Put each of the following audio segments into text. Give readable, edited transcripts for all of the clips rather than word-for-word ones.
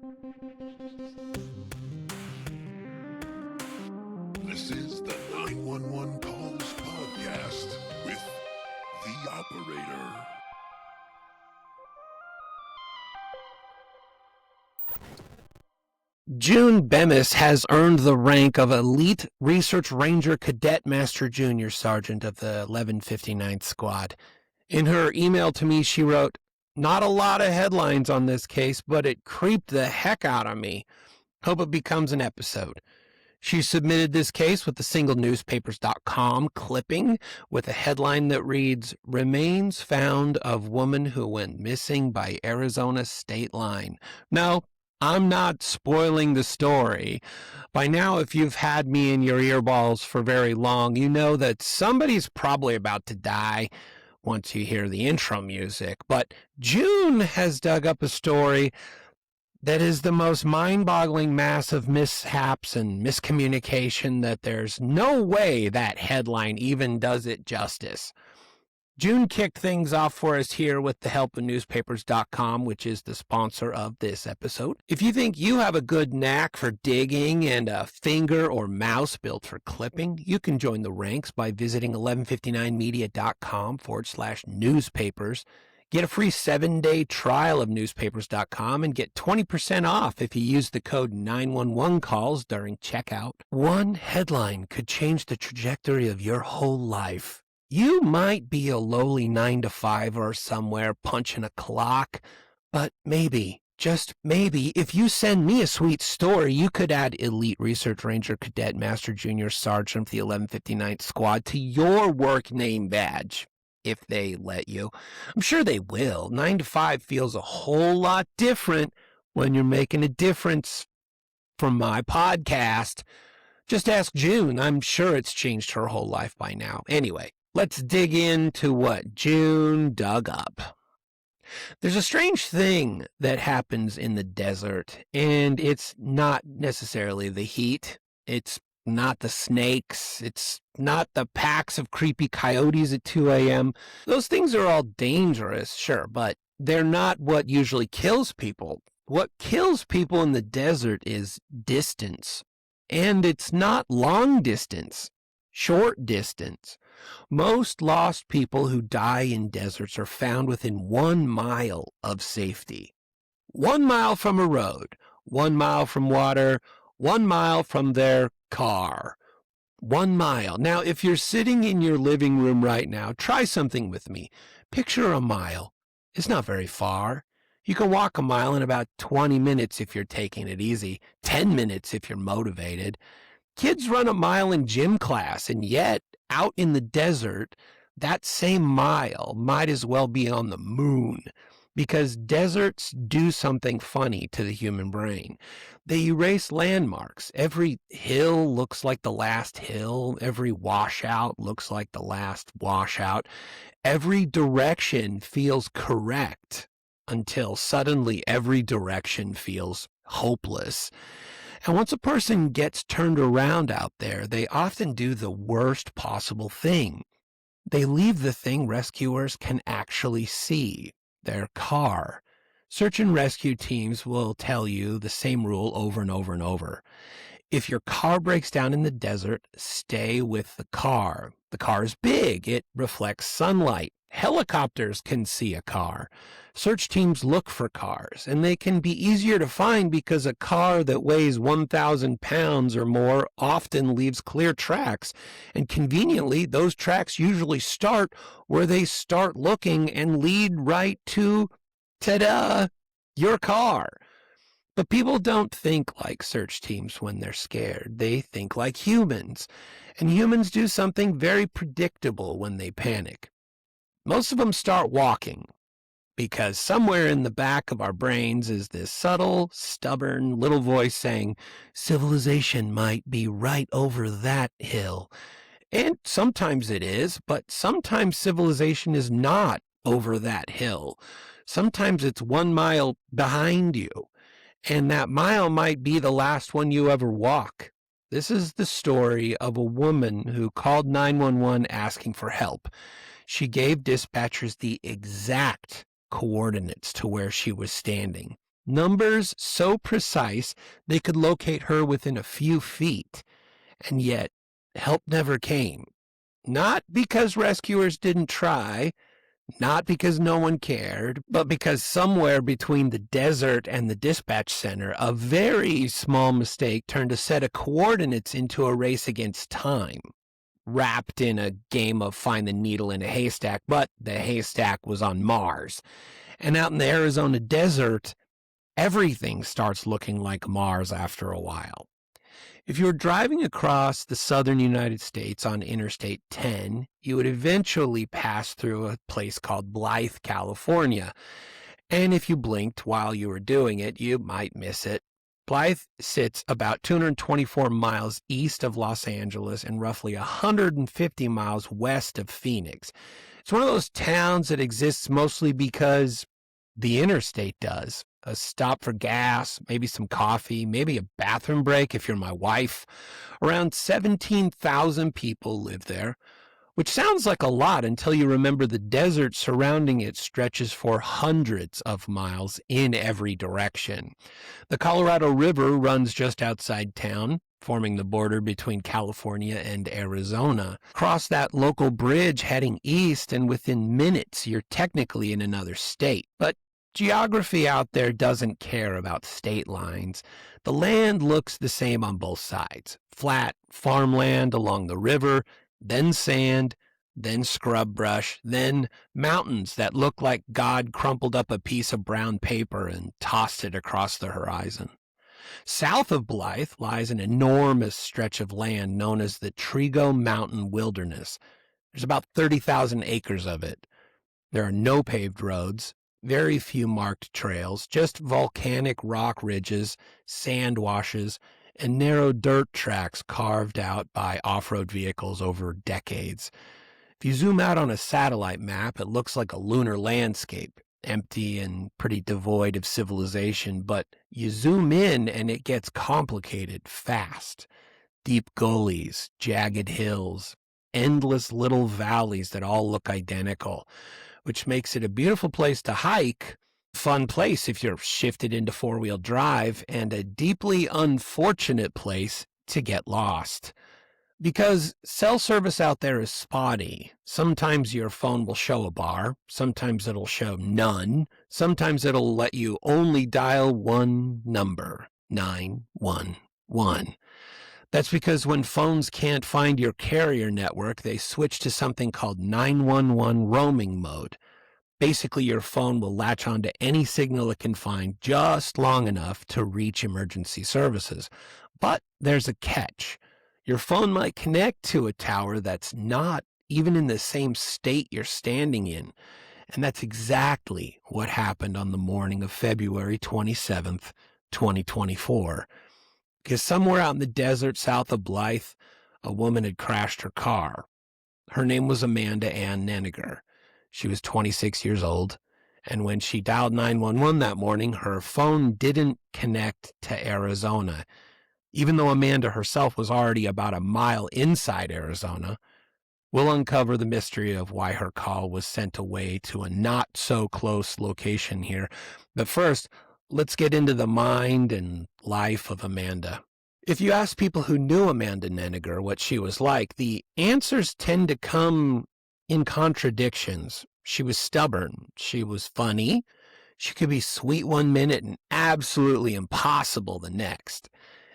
This is the 911 Calls Podcast with the operator. June Bemis has earned the rank of Elite Research Ranger Cadet Master Junior Sergeant of the 1159th Squad. In her email to me, she wrote, "Not a lot of headlines on this case, but it creeped the heck out of me. Hope it becomes an episode." She submitted this case with the singlenewspapers.com clipping with a headline that reads, "Remains found of woman who went missing by Arizona state line." No, I'm not spoiling the story. By now, if you've had me in your earballs for very long, you know that somebody's probably about to die once you hear the intro music. But June has dug up a story that is the most mind-boggling mass of mishaps and miscommunication that there's no way that headline even does it justice. June kicked things off for us here with the help of newspapers.com, which is the sponsor of this episode. If you think you have a good knack for digging and a finger or mouse built for clipping, you can join the ranks by visiting 1159media.com/newspapers. Get a free 7-day trial of newspapers.com and get 20% off if you use the code 911 calls during checkout. One headline could change the trajectory of your whole life. You might be a lowly 9-to-5 somewhere punching a clock, but maybe, just maybe, if you send me a sweet story, you could add Elite Research Ranger Cadet Master Junior Sergeant of the 1159th Squad to your work name badge. If they let you. I'm sure they will. 9-to-5 feels a whole lot different when you're making a difference. From my podcast, just ask June. I'm sure it's changed her whole life by now. Anyway, let's dig into what June dug up. There's a strange thing that happens in the desert, and it's not necessarily the heat. It's not the snakes. It's not the packs of creepy coyotes at 2 a.m. Those things are all dangerous, sure, but they're not what usually kills people. What kills people in the desert is distance. And it's not long distance, short distance. Most lost people who die in deserts are found within 1 mile of safety. 1 mile from a road, 1 mile from water, 1 mile from their car. 1 mile. Now, if you're sitting in your living room right now, try something with me. Picture a mile. It's not very far. You can walk a mile in about 20 minutes if you're taking it easy, 10 minutes if you're motivated. Kids run a mile in gym class, and yet, out in the desert, that same mile might as well be on the moon. Because deserts do something funny to the human brain. They erase landmarks. Every hill looks like the last hill. Every washout looks like the last washout. Every direction feels correct until suddenly every direction feels hopeless. And once a person gets turned around out there, they often do the worst possible thing. They leave the thing rescuers can actually see. Their car. Search and rescue teams will tell you the same rule over and over and over. If your car breaks down in the desert, stay with the car. The car is big. It reflects sunlight. Helicopters can see a car. Search teams look for cars, and they can be easier to find because a car that weighs 1,000 pounds or more often leaves clear tracks. And conveniently, those tracks usually start where they start looking and lead right to, ta-da, your car. But people don't think like search teams when they're scared. They think like humans. And humans do something very predictable when they panic. Most of them start walking, because somewhere in the back of our brains is this subtle, stubborn little voice saying, civilization might be right over that hill. And sometimes it is, but sometimes civilization is not over that hill. Sometimes it's 1 mile behind you, and that mile might be the last one you ever walk. This is the story of a woman who called 911 asking for help. She gave dispatchers the exact coordinates to where she was standing. Numbers so precise they could locate her within a few feet, and yet help never came. Not because rescuers didn't try, not because no one cared, but because somewhere between the desert and the dispatch center, a very small mistake turned a set of coordinates into a race against time, wrapped in a game of find the needle in a haystack, but the haystack was on Mars. And out in the Arizona desert, everything starts looking like Mars after a while. If you were driving across the southern United States on Interstate 10, you would eventually pass through a place called Blythe, California. And if you blinked while you were doing it, you might miss it. Blythe sits about 224 miles east of Los Angeles and roughly 150 miles west of Phoenix. It's one of those towns that exists mostly because the interstate does. A stop for gas, maybe some coffee, maybe a bathroom break if you're my wife. Around 17,000 people live there, which sounds like a lot until you remember the desert surrounding it stretches for hundreds of miles in every direction. The Colorado River runs just outside town, forming the border between California and Arizona. Cross that local bridge heading east, and within minutes you're technically in another state. But geography out there doesn't care about state lines. The land looks the same on both sides. Flat farmland along the river, then sand, then scrub brush, then mountains that look like God crumpled up a piece of brown paper and tossed it across the horizon. South of Blythe lies an enormous stretch of land known as the Trigo Mountain Wilderness. There's about 30,000 acres of it. There are no paved roads, very few marked trails, just volcanic rock ridges, sand washes, and narrow dirt tracks carved out by off-road vehicles over decades. If you zoom out on a satellite map, it looks like a lunar landscape, empty and pretty devoid of civilization, but you zoom in and it gets complicated fast. Deep gullies, jagged hills, endless little valleys that all look identical, which makes it a beautiful place to hike, fun place if you're shifted into four-wheel drive, and a deeply unfortunate place to get lost. Because cell service out there is spotty. Sometimes your phone will show a bar, sometimes it'll show none, sometimes it'll let you only dial one number, 911. That's because when phones can't find your carrier network, they switch to something called 911 roaming mode. Basically, your phone will latch onto any signal it can find just long enough to reach emergency services. But there's a catch. Your phone might connect to a tower that's not even in the same state you're standing in. And that's exactly what happened on the morning of February 27th, 2024. Because somewhere out in the desert south of Blythe, a woman had crashed her car. Her name was Amanda Ann Nenigar. She was 26 years old, and when she dialed 911 that morning, her phone didn't connect to Arizona. Even though Amanda herself was already about a mile inside Arizona, we'll uncover the mystery of why her call was sent away to a not-so-close location here. But first, let's get into the mind and life of Amanda. If you ask people who knew Amanda Nenigar what she was like, the answers tend to come in contradictions. She was stubborn. She was funny. She could be sweet one minute and absolutely impossible the next.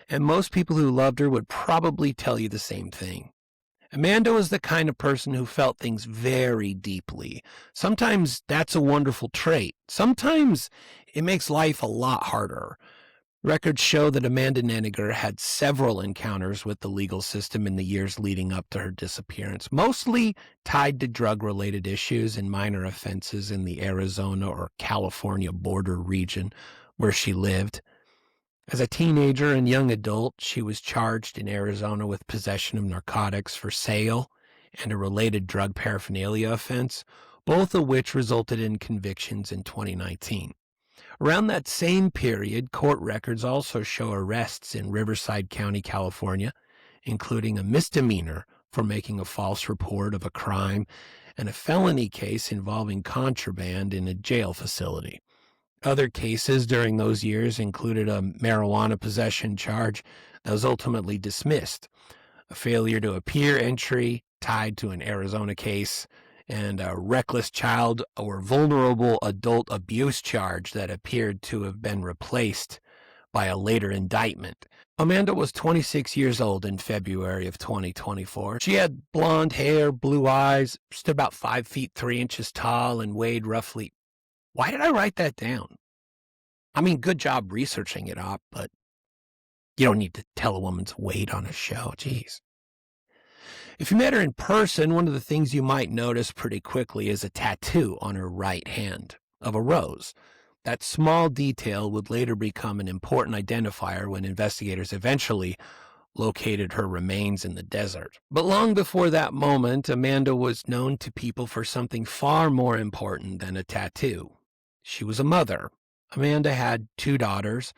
And most people who loved her would probably tell you the same thing. Amanda was the kind of person who felt things very deeply. Sometimes that's a wonderful trait. Sometimes it makes life a lot harder. Records show that Amanda Nenigar had several encounters with the legal system in the years leading up to her disappearance, mostly tied to drug-related issues and minor offenses in the Arizona or California border region where she lived. As a teenager and young adult, she was charged in Arizona with possession of narcotics for sale and a related drug paraphernalia offense, both of which resulted in convictions in 2019. Around that same period, court records also show arrests in Riverside County, California, including a misdemeanor for making a false report of a crime and a felony case involving contraband in a jail facility. Other cases during those years included a marijuana possession charge that was ultimately dismissed, a failure to appear entry tied to an Arizona case, and a reckless child or vulnerable adult abuse charge that appeared to have been replaced by a later indictment. Amanda was 26 years old in February of 2024. She had blonde hair, blue eyes, stood about 5 feet 3 inches tall, and weighed roughly. Why did I write that down? I mean, good job researching it up, but you don't need to tell a woman's weight on a show. Jeez. If you met her in person, one of the things you might notice pretty quickly is a tattoo on her right hand of a rose. That small detail would later become an important identifier when investigators eventually located her remains in the desert. But long before that moment, Amanda was known to people for something far more important than a tattoo. She was a mother. Amanda had 2 daughters.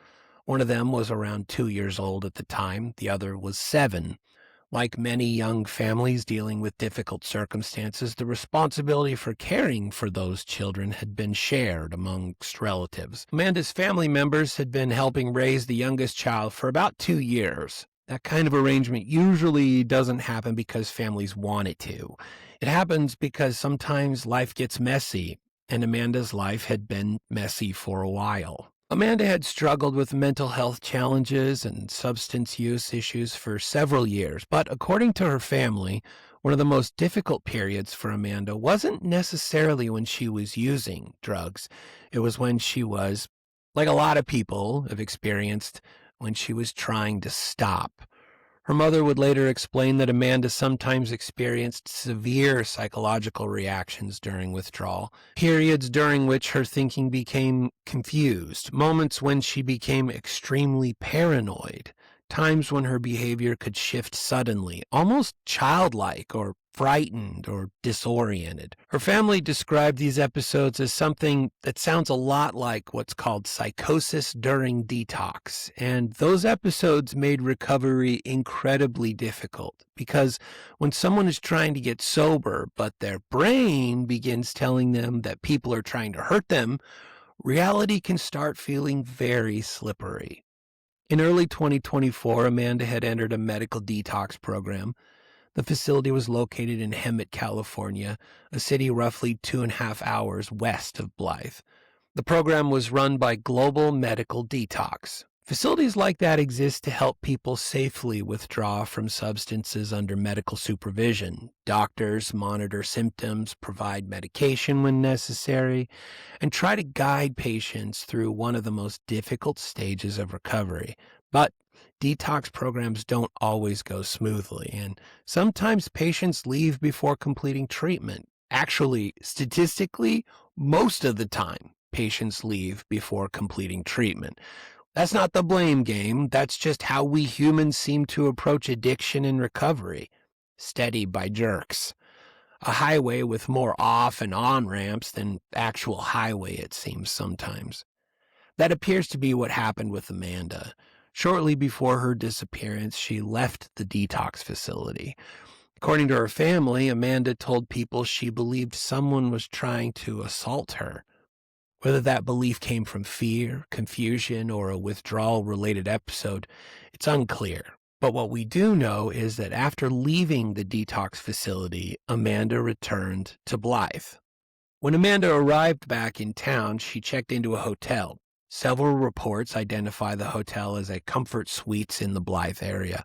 One of them was around 2 years old at the time. The other was 7. Like many young families dealing with difficult circumstances, the responsibility for caring for those children had been shared amongst relatives. Amanda's family members had been helping raise the youngest child for about 2 years. That kind of arrangement usually doesn't happen because families want it to. It happens because sometimes life gets messy, and Amanda's life had been messy for a while. Amanda had struggled with mental health challenges and substance use issues for several years, but according to her family, one of the most difficult periods for Amanda wasn't necessarily when she was using drugs. It was when she was, like a lot of people have experienced, when she was trying to stop. Her mother would later explain that Amanda sometimes experienced severe psychological reactions during withdrawal, periods during which her thinking became confused, moments when she became extremely paranoid, times when her behavior could shift suddenly, almost childlike or frightened or disoriented. Her family described these episodes as something that sounds a lot like what's called psychosis during detox, and those episodes made recovery incredibly difficult because when someone is trying to get sober but their brain begins telling them that people are trying to hurt them, reality can start feeling very slippery. In early 2024, Amanda had entered a medical detox program. The facility was located in Hemet, California, a city roughly 2.5 hours west of Blythe. The program was run by Global Medical Detox. Facilities like that exist to help people safely withdraw from substances under medical supervision. Doctors monitor symptoms, provide medication when necessary, and try to guide patients through one of the most difficult stages of recovery. But detox programs don't always go smoothly, and sometimes patients leave before completing treatment. Actually, statistically, most of the time, patients leave before completing treatment. That's not the blame game. That's just how we humans seem to approach addiction and recovery. Steady by jerks. A highway with more off and on ramps than actual highway, it seems sometimes. That appears to be what happened with Amanda. Shortly before her disappearance, she left the detox facility. According to her family, Amanda told people she believed someone was trying to assault her. Whether that belief came from fear, confusion, or a withdrawal-related episode, it's unclear. But what we do know is that after leaving the detox facility, Amanda returned to Blythe. When Amanda arrived back in town, she checked into a hotel. Several reports identify the hotel as a Comfort Suites in the Blythe area.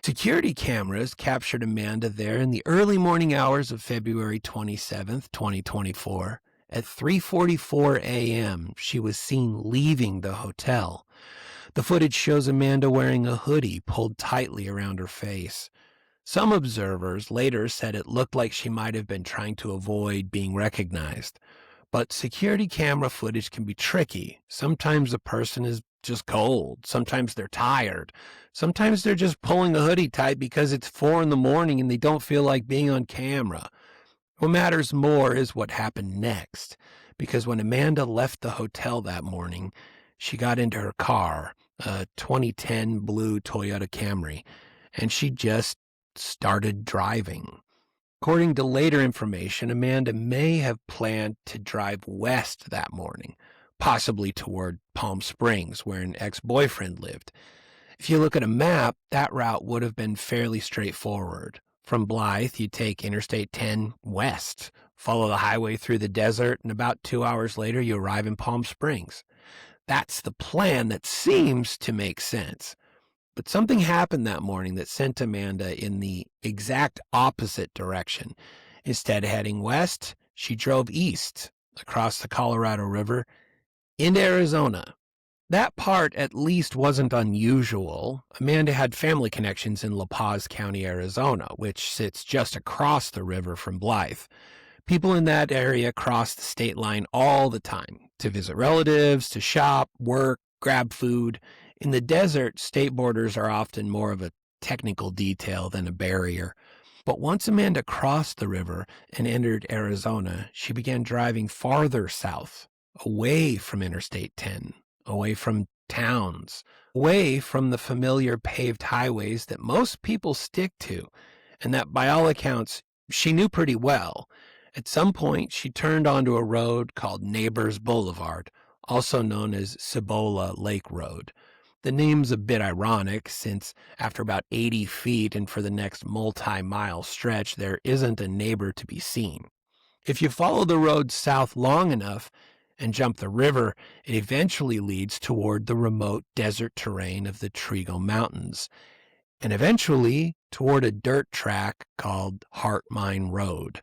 Security cameras captured Amanda there in the early morning hours of February 27th, 2024. At 3:44 a.m., she was seen leaving the hotel. The footage shows Amanda wearing a hoodie pulled tightly around her face. Some observers later said it looked like she might have been trying to avoid being recognized. But security camera footage can be tricky. Sometimes a person is just cold. Sometimes they're tired. Sometimes they're just pulling a hoodie tight because it's 4 in the morning and they don't feel like being on camera. What matters more is what happened next, because when Amanda left the hotel that morning, she got into her car, a 2010 blue Toyota Camry, and she just started driving. According to later information, Amanda may have planned to drive west that morning, possibly toward Palm Springs, where an ex-boyfriend lived. If you look at a map, that route would have been fairly straightforward. From Blythe, you take Interstate 10 west, follow the highway through the desert, and about 2 hours later, you arrive in Palm Springs. That's the plan that seems to make sense. But something happened that morning that sent Amanda in the exact opposite direction. Instead of heading west, she drove east, across the Colorado River, into Arizona. That part, at least, wasn't unusual. Amanda had family connections in La Paz County, Arizona, which sits just across the river from Blythe. People in that area cross the state line all the time to visit relatives, to shop, work, grab food. In the desert, state borders are often more of a technical detail than a barrier. But once Amanda crossed the river and entered Arizona, she began driving farther south, away from Interstate 10, away from towns, away from the familiar paved highways that most people stick to, and that, by all accounts, she knew pretty well. At some point, she turned onto a road called Neighbors Boulevard, also known as Cibola Lake Road. The name's a bit ironic, since after about 80 feet and for the next multi-mile stretch, there isn't a neighbor to be seen. If you follow the road south long enough and jump the river, it eventually leads toward the remote desert terrain of the Trigo Mountains, and eventually toward a dirt track called Heart Mine Road.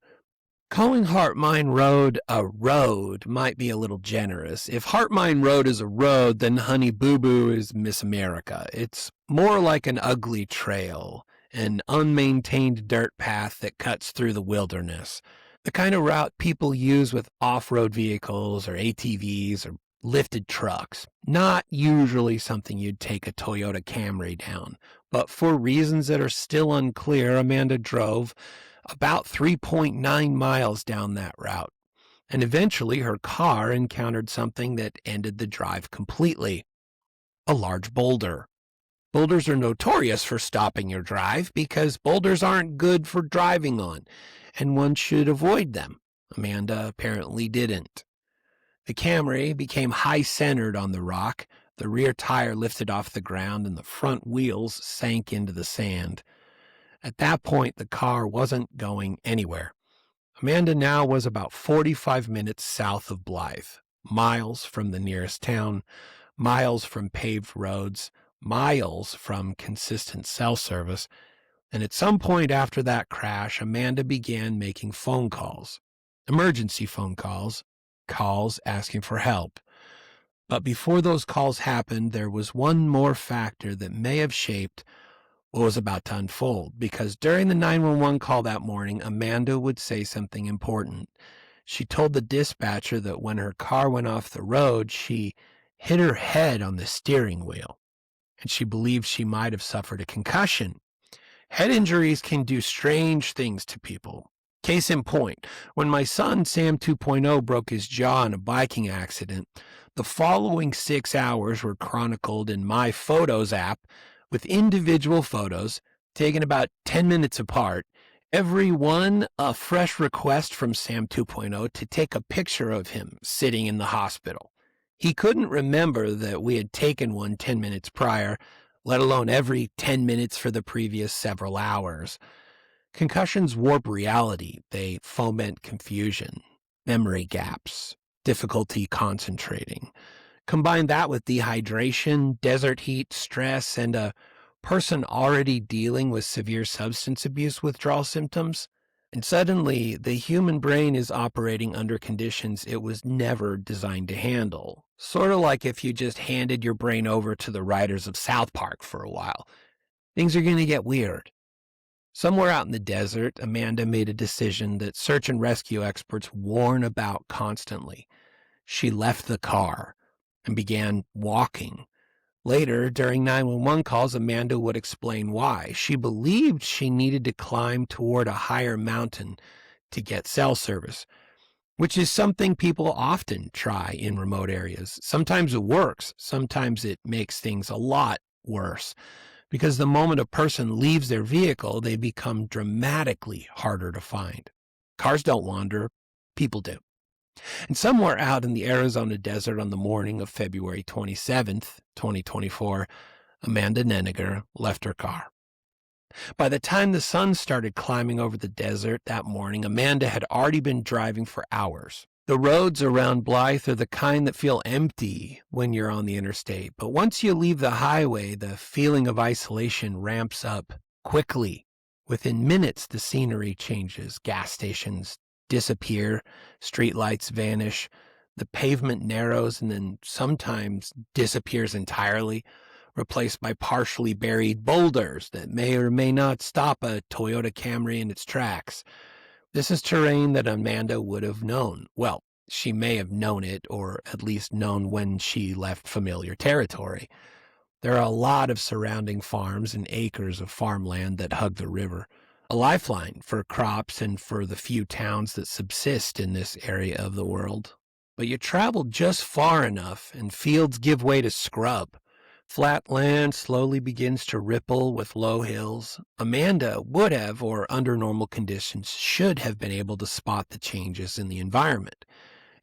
Calling Heart Mine Road a road might be a little generous. If Heart Mine Road is a road, then Honey Boo Boo is Miss America. It's more like an ugly trail, an unmaintained dirt path that cuts through the wilderness. The kind of route people use with off-road vehicles or ATVs or lifted trucks. Not usually something you'd take a Toyota Camry down. But for reasons that are still unclear, Amanda drove about 3.9 miles down that route. And eventually her car encountered something that ended the drive completely. A large boulder. Boulders are notorious for stopping your drive because boulders aren't good for driving on, and one should avoid them. Amanda apparently didn't. The Camry became high-centered on the rock, the rear tire lifted off the ground, and the front wheels sank into the sand. At that point, the car wasn't going anywhere. Amanda now was about 45 minutes south of Blythe, miles from the nearest town, miles from paved roads, miles from consistent cell service, and at some point after that crash, Amanda began making phone calls, emergency phone calls, calls asking for help. But before those calls happened, there was one more factor that may have shaped what was about to unfold, because during the 911 call that morning, Amanda would say something important. She told the dispatcher that when her car went off the road, she hit her head on the steering wheel, and she believed she might have suffered a concussion. Head injuries can do strange things to people. Case in point, when my son Sam 2.0 broke his jaw in a biking accident, the following 6 hours were chronicled in my Photos app with individual photos taken about 10 minutes apart, every one a fresh request from Sam 2.0 to take a picture of him sitting in the hospital. He couldn't remember that we had taken one 10 minutes prior, let alone every 10 minutes for the previous several hours. Concussions warp reality. They foment confusion, memory gaps, difficulty concentrating. Combine that with dehydration, desert heat, stress, and a person already dealing with severe substance abuse withdrawal symptoms, and suddenly the human brain is operating under conditions it was never designed to handle. Sort of like if you just handed your brain over to the writers of South Park for a while. Things are going to get weird. Somewhere out in the desert, Amanda made a decision that search and rescue experts warn about constantly. She left the car and began walking. Later, during 911 calls, Amanda would explain why. She believed she needed to climb toward a higher mountain to get cell service, which is something people often try in remote areas. Sometimes it works. Sometimes it makes things a lot worse, because the moment a person leaves their vehicle, they become dramatically harder to find. Cars don't wander. People do. And somewhere out in the Arizona desert on the morning of February 27th, 2024, Amanda Nenigar left her car. By the time the sun started climbing over the desert that morning, Amanda had already been driving for hours. The roads around Blythe are the kind that feel empty when you're on the interstate, but once you leave the highway, the feeling of isolation ramps up quickly. Within minutes, the scenery changes. Gas stations disappear, streetlights vanish, the pavement narrows and then sometimes disappears entirely, replaced by partially buried boulders that may or may not stop a Toyota Camry in its tracks. This is terrain that Amanda would have known. Well, she may have known it, or at least known when she left familiar territory. There are a lot of surrounding farms and acres of farmland that hug the river, a lifeline for crops and for the few towns that subsist in this area of the world. But you travel just far enough and fields give way to scrub. Flat land slowly begins to ripple with low hills. Amanda would have, or under normal conditions, should have been able to spot the changes in the environment.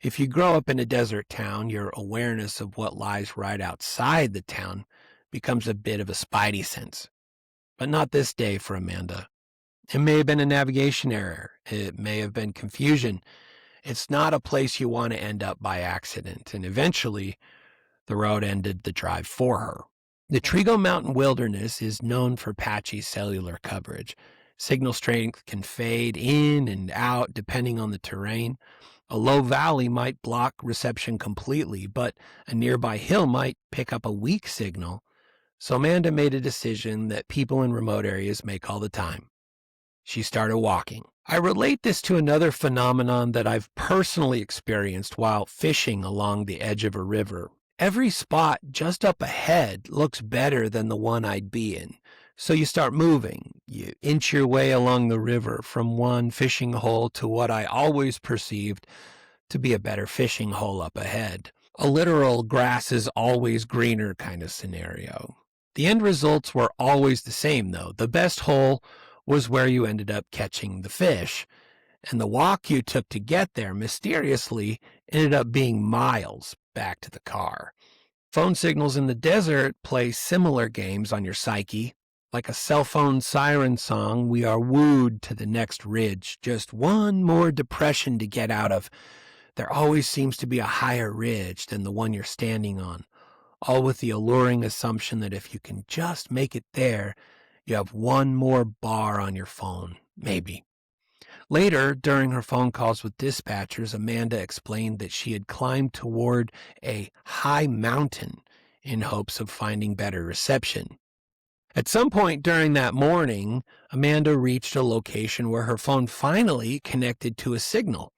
If you grow up in a desert town, your awareness of what lies right outside the town becomes a bit of a spidey sense. But not this day for Amanda. It may have been a navigation error. It may have been confusion. It's not a place you want to end up by accident, and eventually the road ended the drive for her. The Trigo Mountain Wilderness is known for patchy cellular coverage. Signal strength can fade in and out depending on the terrain. A low valley might block reception completely, but a nearby hill might pick up a weak signal. So Amanda made a decision that people in remote areas make all the time. She started walking. I relate this to another phenomenon that I've personally experienced while fishing along the edge of a river. Every spot just up ahead looks better than the one I'd be in. So you start moving. You inch your way along the river from one fishing hole to what I always perceived to be a better fishing hole up ahead. A literal grass is always greener kind of scenario. The end results were always the same, though. The best hole was where you ended up catching the fish, and the walk you took to get there mysteriously ended up being miles back to the car. Phone signals in the desert play similar games on your psyche. Like a cell phone siren song, we are wooed to the next ridge, just one more depression to get out of. There always seems to be a higher ridge than the one you're standing on, all with the alluring assumption that if you can just make it there, you have one more bar on your phone, maybe. Later, during her phone calls with dispatchers, Amanda explained that she had climbed toward a high mountain in hopes of finding better reception. At some point during that morning, Amanda reached a location where her phone finally connected to a signal.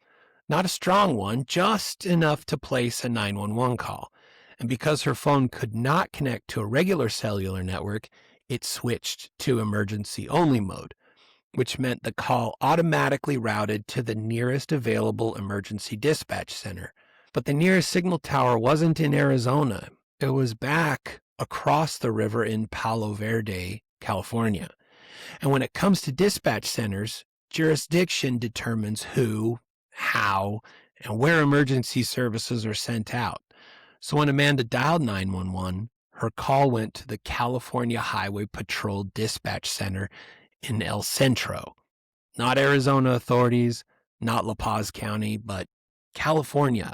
Not a strong one, just enough to place a 911 call. And because her phone could not connect to a regular cellular network, it switched to emergency-only mode, which meant the call automatically routed to the nearest available emergency dispatch center. But the nearest signal tower wasn't in Arizona. It was back across the river in Palo Verde, California. And when it comes to dispatch centers, jurisdiction determines who, how, and where emergency services are sent out. So when Amanda dialed 911, her call went to the California Highway Patrol Dispatch Center in El Centro. Not Arizona authorities, not La Paz County, but California.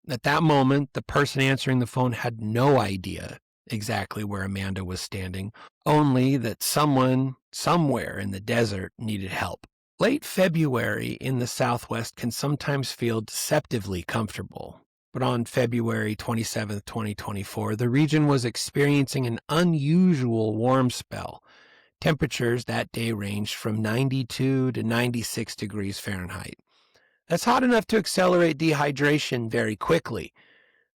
At that moment, the person answering the phone had no idea exactly where Amanda was standing, only that someone somewhere in the desert needed help. Late February in the Southwest can sometimes feel deceptively comfortable. But on February 27, 2024, the region was experiencing an unusual warm spell. Temperatures that day ranged from 92 to 96 degrees Fahrenheit. That's hot enough to accelerate dehydration very quickly.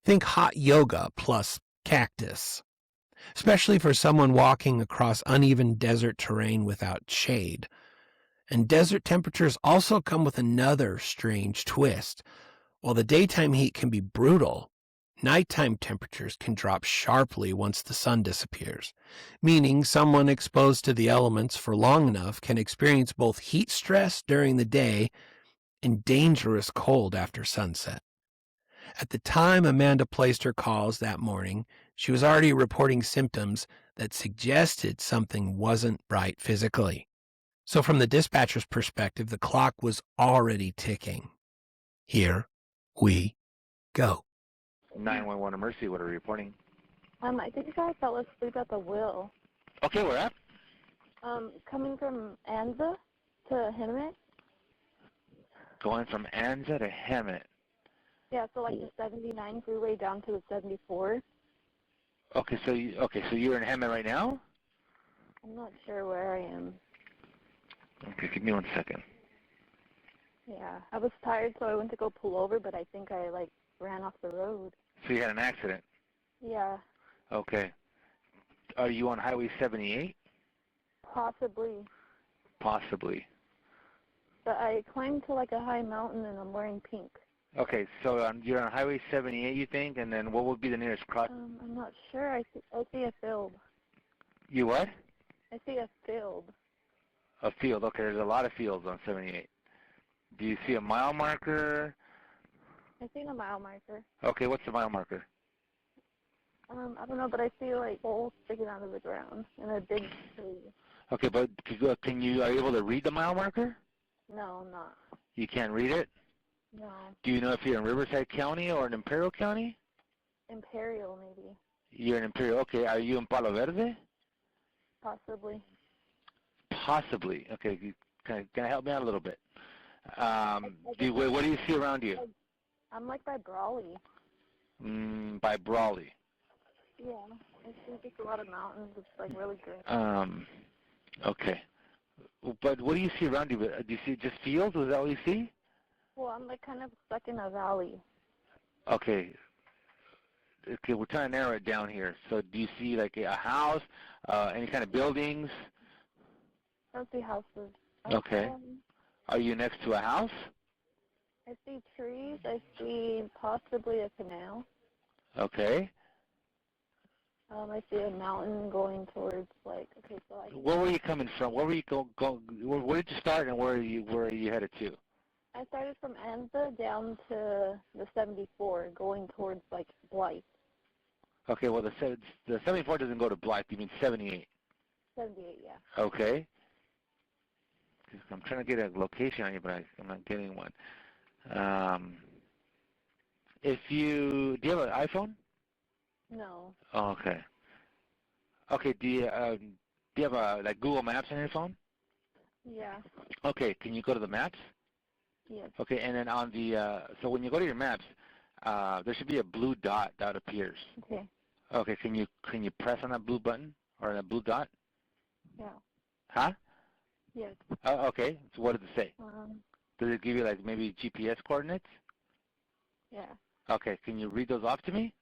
Think hot yoga plus cactus, especially for someone walking across uneven desert terrain without shade. And desert temperatures also come with another strange twist. While the daytime heat can be brutal, nighttime temperatures can drop sharply once the sun disappears, meaning someone exposed to the elements for long enough can experience both heat stress during the day and dangerous cold after sunset. At the time Amanda placed her calls that morning, she was already reporting symptoms that suggested something wasn't right physically. So from the dispatcher's perspective, the clock was already ticking. Here we go. 911 emergency, what are we reporting? I think I fell asleep at the wheel. Okay, we're up. Coming from Anza to Hemet. Going from Anza to Hemet. Yeah, so like the 79 freeway down to the 74. Okay, so you're in Hemet right now? I'm not sure where I am. Okay, give me 1 second. Yeah, I was tired, so I went to go pull over, but I think I like ran off the road. So you had an accident? Yeah, Okay. Are you on Highway 78? possibly. Possibly. But I climbed to like a high mountain and I'm wearing pink. Okay, so you're on Highway 78, you think, and then what would be the nearest cross? I'm not sure. I see a field. You what? I see a field. A field. Okay, there's a lot of fields on 78. Do you see a mile marker? I see a mile marker. Okay, what's the mile marker? I don't know, but I see like poles sticking out of the ground and a big tree. Okay, but are you able to read the mile marker? No, I'm not. You can't read it? No. Do you know if you're in Riverside County or in Imperial County? Imperial, maybe. You're in Imperial. Okay, are you in Palo Verde? Possibly. Possibly. Okay, can I help me out a little bit? What do you see around you? I'm like by Brawley. By Brawley. Yeah, I see just a lot of mountains. It's like really great. Okay. But what do you see around you? Do you see just fields? Is that what you see? Well, I'm like kind of stuck in a valley. Okay. Okay, we're trying to narrow it down here. So do you see like a house, any kind of buildings? I don't see houses. Okay. Are you next to a house? I see trees. I see possibly a canal. Okay. I see a mountain going towards like, okay, so I... Where were you coming from? Where were you where did you start and where are you headed to? I started from Anza down to the 74, going towards like Blythe. Okay, well the 74 doesn't go to Blythe. You mean 78? 78, yeah. Okay. I'm trying to get a location on you, but I'm not getting one. Do you have an iPhone? No. Oh, okay. Okay. Do you have like Google Maps on your phone? Yeah. Okay. Can you go to the maps? Yes. Okay. And then on the so when you go to your maps, there should be a blue dot that appears. Okay. Okay. Can you press on that blue button or that blue dot? Yeah. Huh? Yes. Okay. So what does it say? Does it give you like maybe GPS coordinates? Yeah. Okay. Can you read those off to me?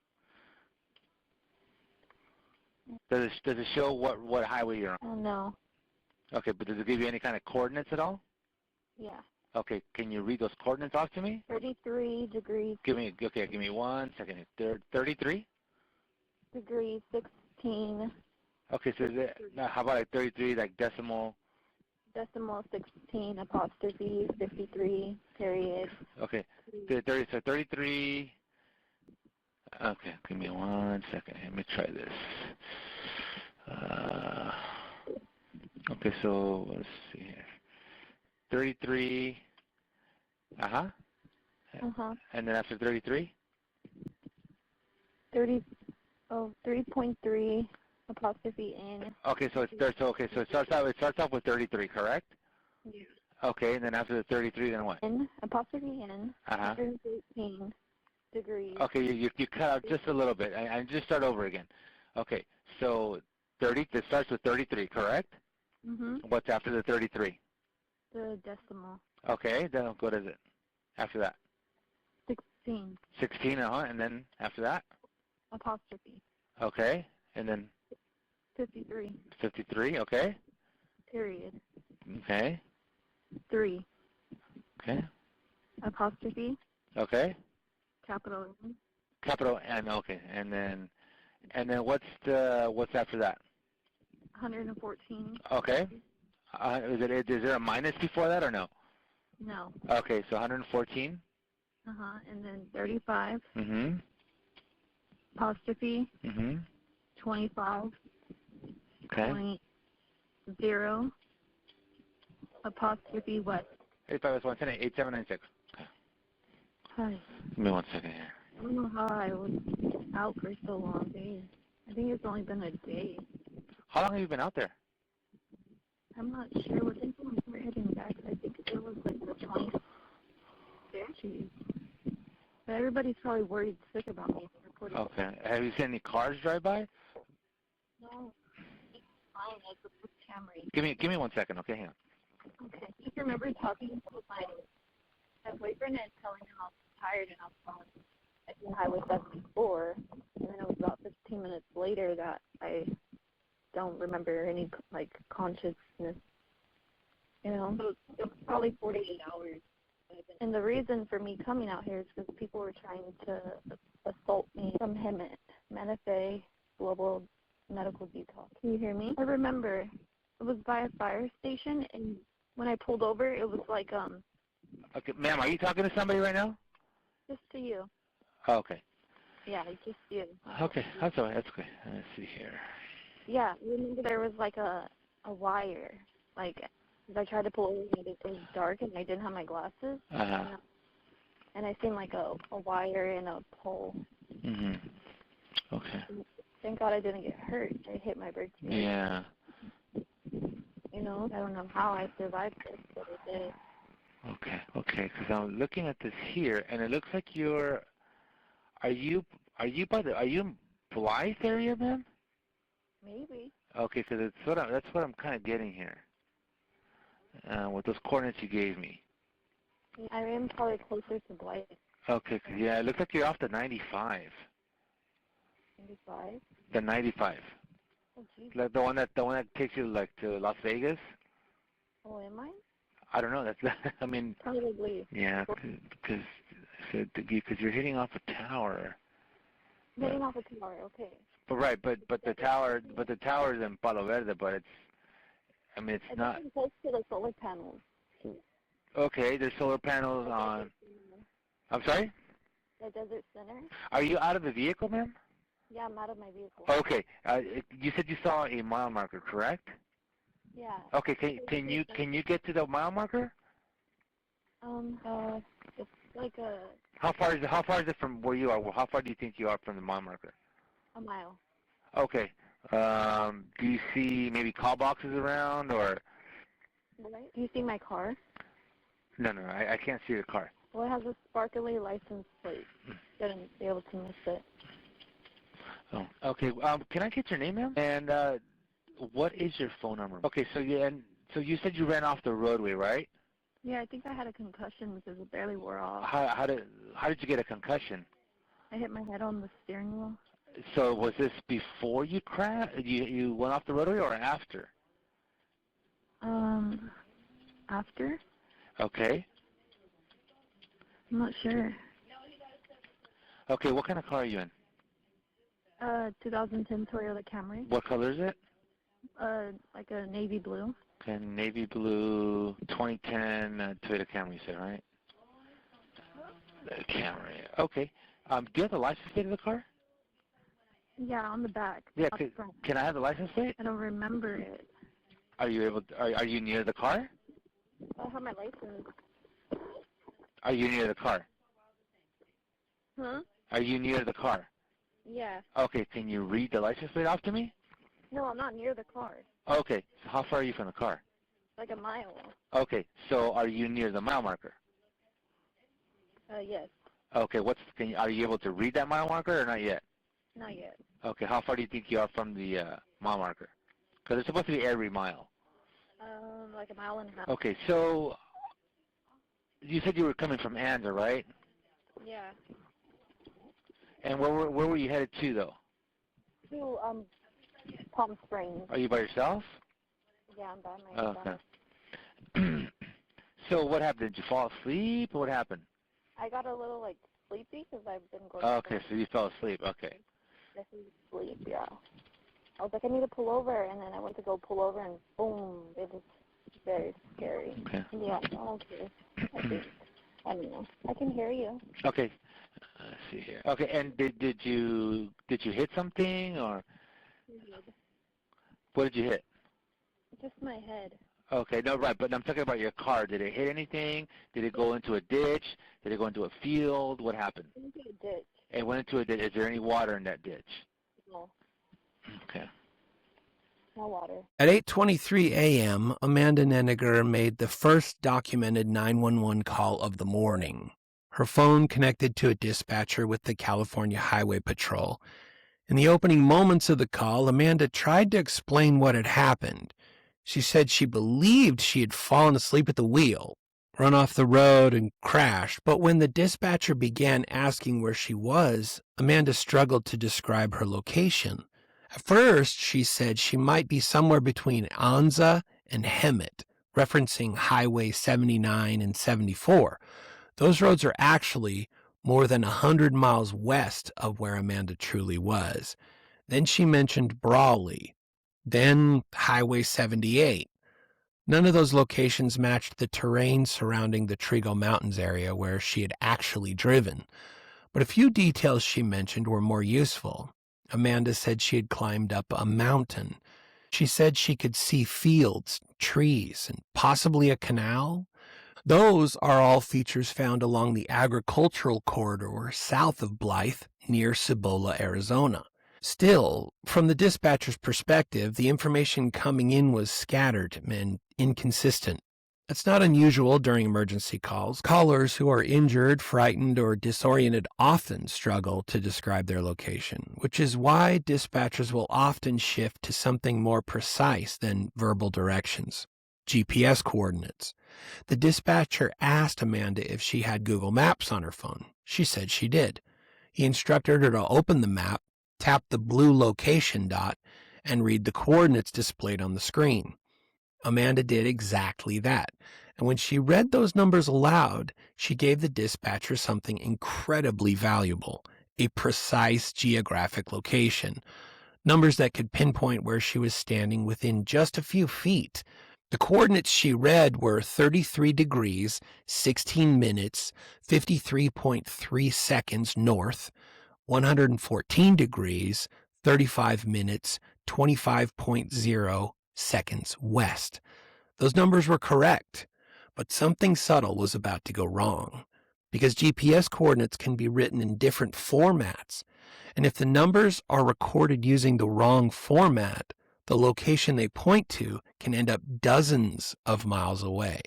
Does it show what highway you're on? No. Okay, but does it give you any kind of coordinates at all? Yeah. Okay, can you read those coordinates off to me? 33 degrees. Give me 1 second. 33? Degrees 16. Okay, so now how about like 33, like decimal? Decimal 16 apostrophe 53 period. Okay, 30. So 33. Okay, give me 1 second. Let me try this. Okay, so let's see here. 33. Uh-huh. And then after 33? 3.3 apostrophe N. Okay, so it starts off with 33, correct? Yeah. Okay, and then after the 33, then what? N apostrophe N. Uh-huh. 118 degrees. Okay, you cut out just a little bit. I just start over again. Okay, so this starts with 33, correct? What's after the 33? The decimal. Okay, then what is it after that? 16. 16, and then after that? Apostrophe. Okay, and then 53. 53, okay. Period. Okay. 3. Okay. Apostrophe. Okay. Capital N. Capital N, okay. And then what's after that? 114. Okay. Is there a minus before that or no? No. Okay, so 114. And then 35. Mm-hmm. Apostrophe. Mm-hmm. 25. Okay. 0. Apostrophe west. 85 is 110, 8796. Okay. Hi. Give me 1 second here. I don't know how I was out for so long, days. I think it's only been a day. How long have you been out there? I'm not sure. I think when we're heading back, I think it was like the 20th. Jeez. But everybody's probably worried sick about me. Okay. Have you seen any cars drive by? No. It's fine. It's a Camry. Give me 1 second, okay? Hang on. Okay. Just remember talking to my boyfriend and telling him I was tired and I was on Highway 74. And then it was about 15 minutes later that I don't remember any, like, consciousness. You know? So it was probably 48 hours. And the reason for me coming out here is because people were trying to assault me from Menifee Global Medical Detox. Can you hear me? I remember it was by a fire station, and when I pulled over, it was like, Okay, ma'am, are you talking to somebody right now? just to you. Oh, okay. Yeah, just you. Okay, that's all right. That's okay. Let's see here. Yeah, I remember there was like a wire, like, 'cause I tried to pull over and it was dark and I didn't have my glasses. Uh-huh. And I seen like a wire and a pole. Mm-hmm. Okay. Thank God I didn't get hurt. I hit my birthday. Yeah. You know, I don't know how I survived this, but I did. Okay, because I'm looking at this here, and it looks like are you in Blythe area, ma'am? Maybe. Okay, because that's what I'm kind of getting here, with those coordinates you gave me. I am probably closer to Blythe. Okay, 'cause, yeah, it looks like you're off the 95. 95? The 95. Oh, jeez. Like the one that takes you like to Las Vegas. Oh, am I? I don't know. That's I mean. Probably. Yeah, because you're hitting off a tower. Getting off a tower, okay. But right, but the tower is in Palo Verde, but it's not. It's close to the solar panels. Okay, there's solar panels on. I'm sorry? The Desert Center? Are you out of the vehicle, ma'am? Yeah, I'm out of my vehicle. Okay, you said you saw a mile marker, correct? Yeah. Okay, can you get to the mile marker? It's like How far is it from where you are? Well, how far do you think you are from the mile marker? a mile. Okay. Do you see maybe call boxes around or? Right. Do you see my car? No, I can't see your car. Well, it has a sparkly license plate. Shouldn't be able to miss it. Oh, okay. Can I get your name, ma'am? And what is your phone number? Okay, so you said you ran off the roadway, right? Yeah, I think I had a concussion because it barely wore off. How did you get a concussion? I hit my head on the steering wheel. So was this before you crashed? You went off the roadway or after? After? Okay. I'm not sure. Okay, what kind of car are you in? 2010 Toyota Camry. What color is it? Like a navy blue. Okay, navy blue, 2010 Toyota Camry, you said, right? Camry. Okay. Do you have the license plate of the car? Yeah, on the back. Yeah. Up front. Can I have the license plate? I don't remember it. Are you able? Are you near the car? I have my license. Are you near the car? Huh? Are you near the car? Yeah. Okay. Can you read the license plate off to me? No, I'm not near the car. Okay. So how far are you from the car? Like a mile. Okay. So are you near the mile marker? Yes. Okay. Are you able to read that mile marker or not yet? Not yet. Okay. How far do you think you are from the mile marker? Because it's supposed to be every mile. Like a mile and a half. Okay. So you said you were coming from Anza, right? Yeah. And where were you headed to, though? To Palm Springs. Are you by yourself? Yeah, I'm by myself. Okay. So what happened? Did you fall asleep? What happened? I got a little like sleepy because I've been going. Okay, so you fell asleep. Okay. I fell asleep. Yeah. I was like, I need to pull over, and then I went to go pull over, and boom! It was very scary. Okay. Yeah. Okay. I think. I don't know. I can hear you. Okay. Let's see here. Okay, and did you hit something, or what did you hit? Just my head. Okay, no, right, but I'm talking about your car. Did it hit anything? Did it go into a ditch? Did it go into a field? What happened? Into a ditch. It went into a ditch. Is there any water in that ditch? No. Okay. No water. At 8:23 a.m., Amanda Nenigar made the first documented 911 call of the morning. Her phone connected to a dispatcher with the California Highway Patrol. In the opening moments of the call, Amanda tried to explain what had happened. She said she believed she had fallen asleep at the wheel, run off the road, and crashed. But when the dispatcher began asking where she was, Amanda struggled to describe her location. At first, she said she might be somewhere between Anza and Hemet, referencing Highway 79 and 74. Those roads are actually more than 100 miles west of where Amanda truly was. Then she mentioned Brawley, then Highway 78. None of those locations matched the terrain surrounding the Trigo Mountains area where she had actually driven. But a few details she mentioned were more useful. Amanda said she had climbed up a mountain. She said she could see fields, trees, and possibly a canal. Those are all features found along the agricultural corridor south of Blythe near Cibola, Arizona. Still, from the dispatcher's perspective, the information coming in was scattered and inconsistent. That's not unusual during emergency calls. Callers who are injured, frightened, or disoriented often struggle to describe their location, which is why dispatchers will often shift to something more precise than verbal directions. GPS coordinates. The dispatcher asked Amanda if she had Google Maps on her phone. She said she did. He instructed her to open the map, tap the blue location dot, and read the coordinates displayed on the screen. Amanda did exactly that. And when she read those numbers aloud, she gave the dispatcher something incredibly valuable, a precise geographic location. Numbers that could pinpoint where she was standing within just a few feet. The coordinates she read were 33 degrees, 16 minutes, 53.3 seconds north, 114 degrees, 35 minutes, 25.0 seconds west. Those numbers were correct, but something subtle was about to go wrong, because GPS coordinates can be written in different formats, and if the numbers are recorded using the wrong format, the location they point to can end up dozens of miles away.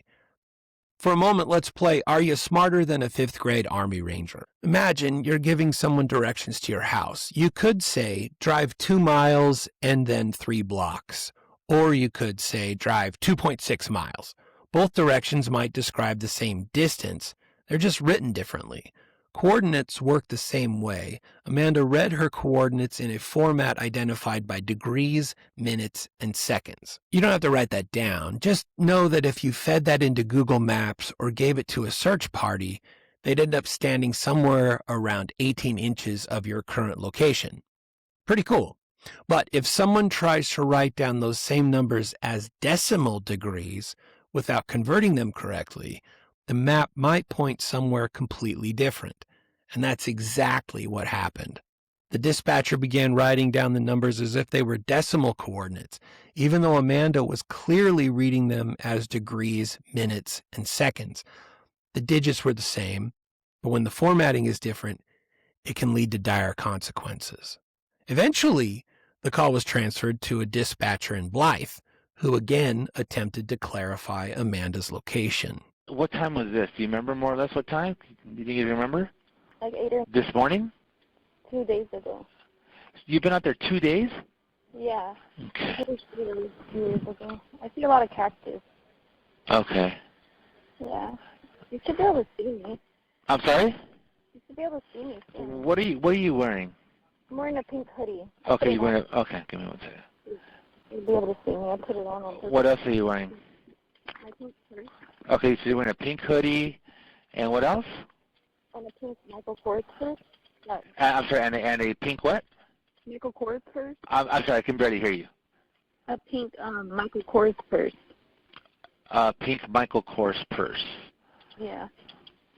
For a moment, let's play Are You Smarter Than a Fifth Grade Army Ranger? Imagine you're giving someone directions to your house. You could say, drive 2 miles and then 3 blocks. Or you could say, drive 2.6 miles. Both directions might describe the same distance. They're just written differently. Coordinates work the same way. Amanda read her coordinates in a format identified by degrees, minutes, and seconds. You don't have to write that down. Just know that if you fed that into Google Maps or gave it to a search party, they'd end up standing somewhere around 18 inches of your current location. Pretty cool. But if someone tries to write down those same numbers as decimal degrees without converting them correctly, the map might point somewhere completely different. And that's exactly what happened. The dispatcher began writing down the numbers as if they were decimal coordinates, even though Amanda was clearly reading them as degrees, minutes, and seconds. The digits were the same, but when the formatting is different, it can lead to dire consequences. Eventually, the call was transferred to a dispatcher in Blythe, who again attempted to clarify Amanda's location. What time was this? Do you remember more or less what time? Do you think you remember? Like 8 or This morning? 2 days ago. You've been out there 2 days? Yeah. Okay. It was 2 years ago. I see a lot of cactus. Okay. Yeah. You should be able to see me. I'm sorry? You should be able to see me soon. What are you wearing? I'm wearing a pink hoodie. Okay, you're wearing okay, give me one second. You'll be able to see me. I put it on purpose. What else are you wearing? My pink shirt. Okay, so you're wearing a pink hoodie, and what else? And a pink Michael Kors purse. No. I'm sorry, and a pink what? Michael Kors purse. I'm sorry, I can barely hear you. A pink Michael Kors purse. Pink Michael Kors purse. Yeah.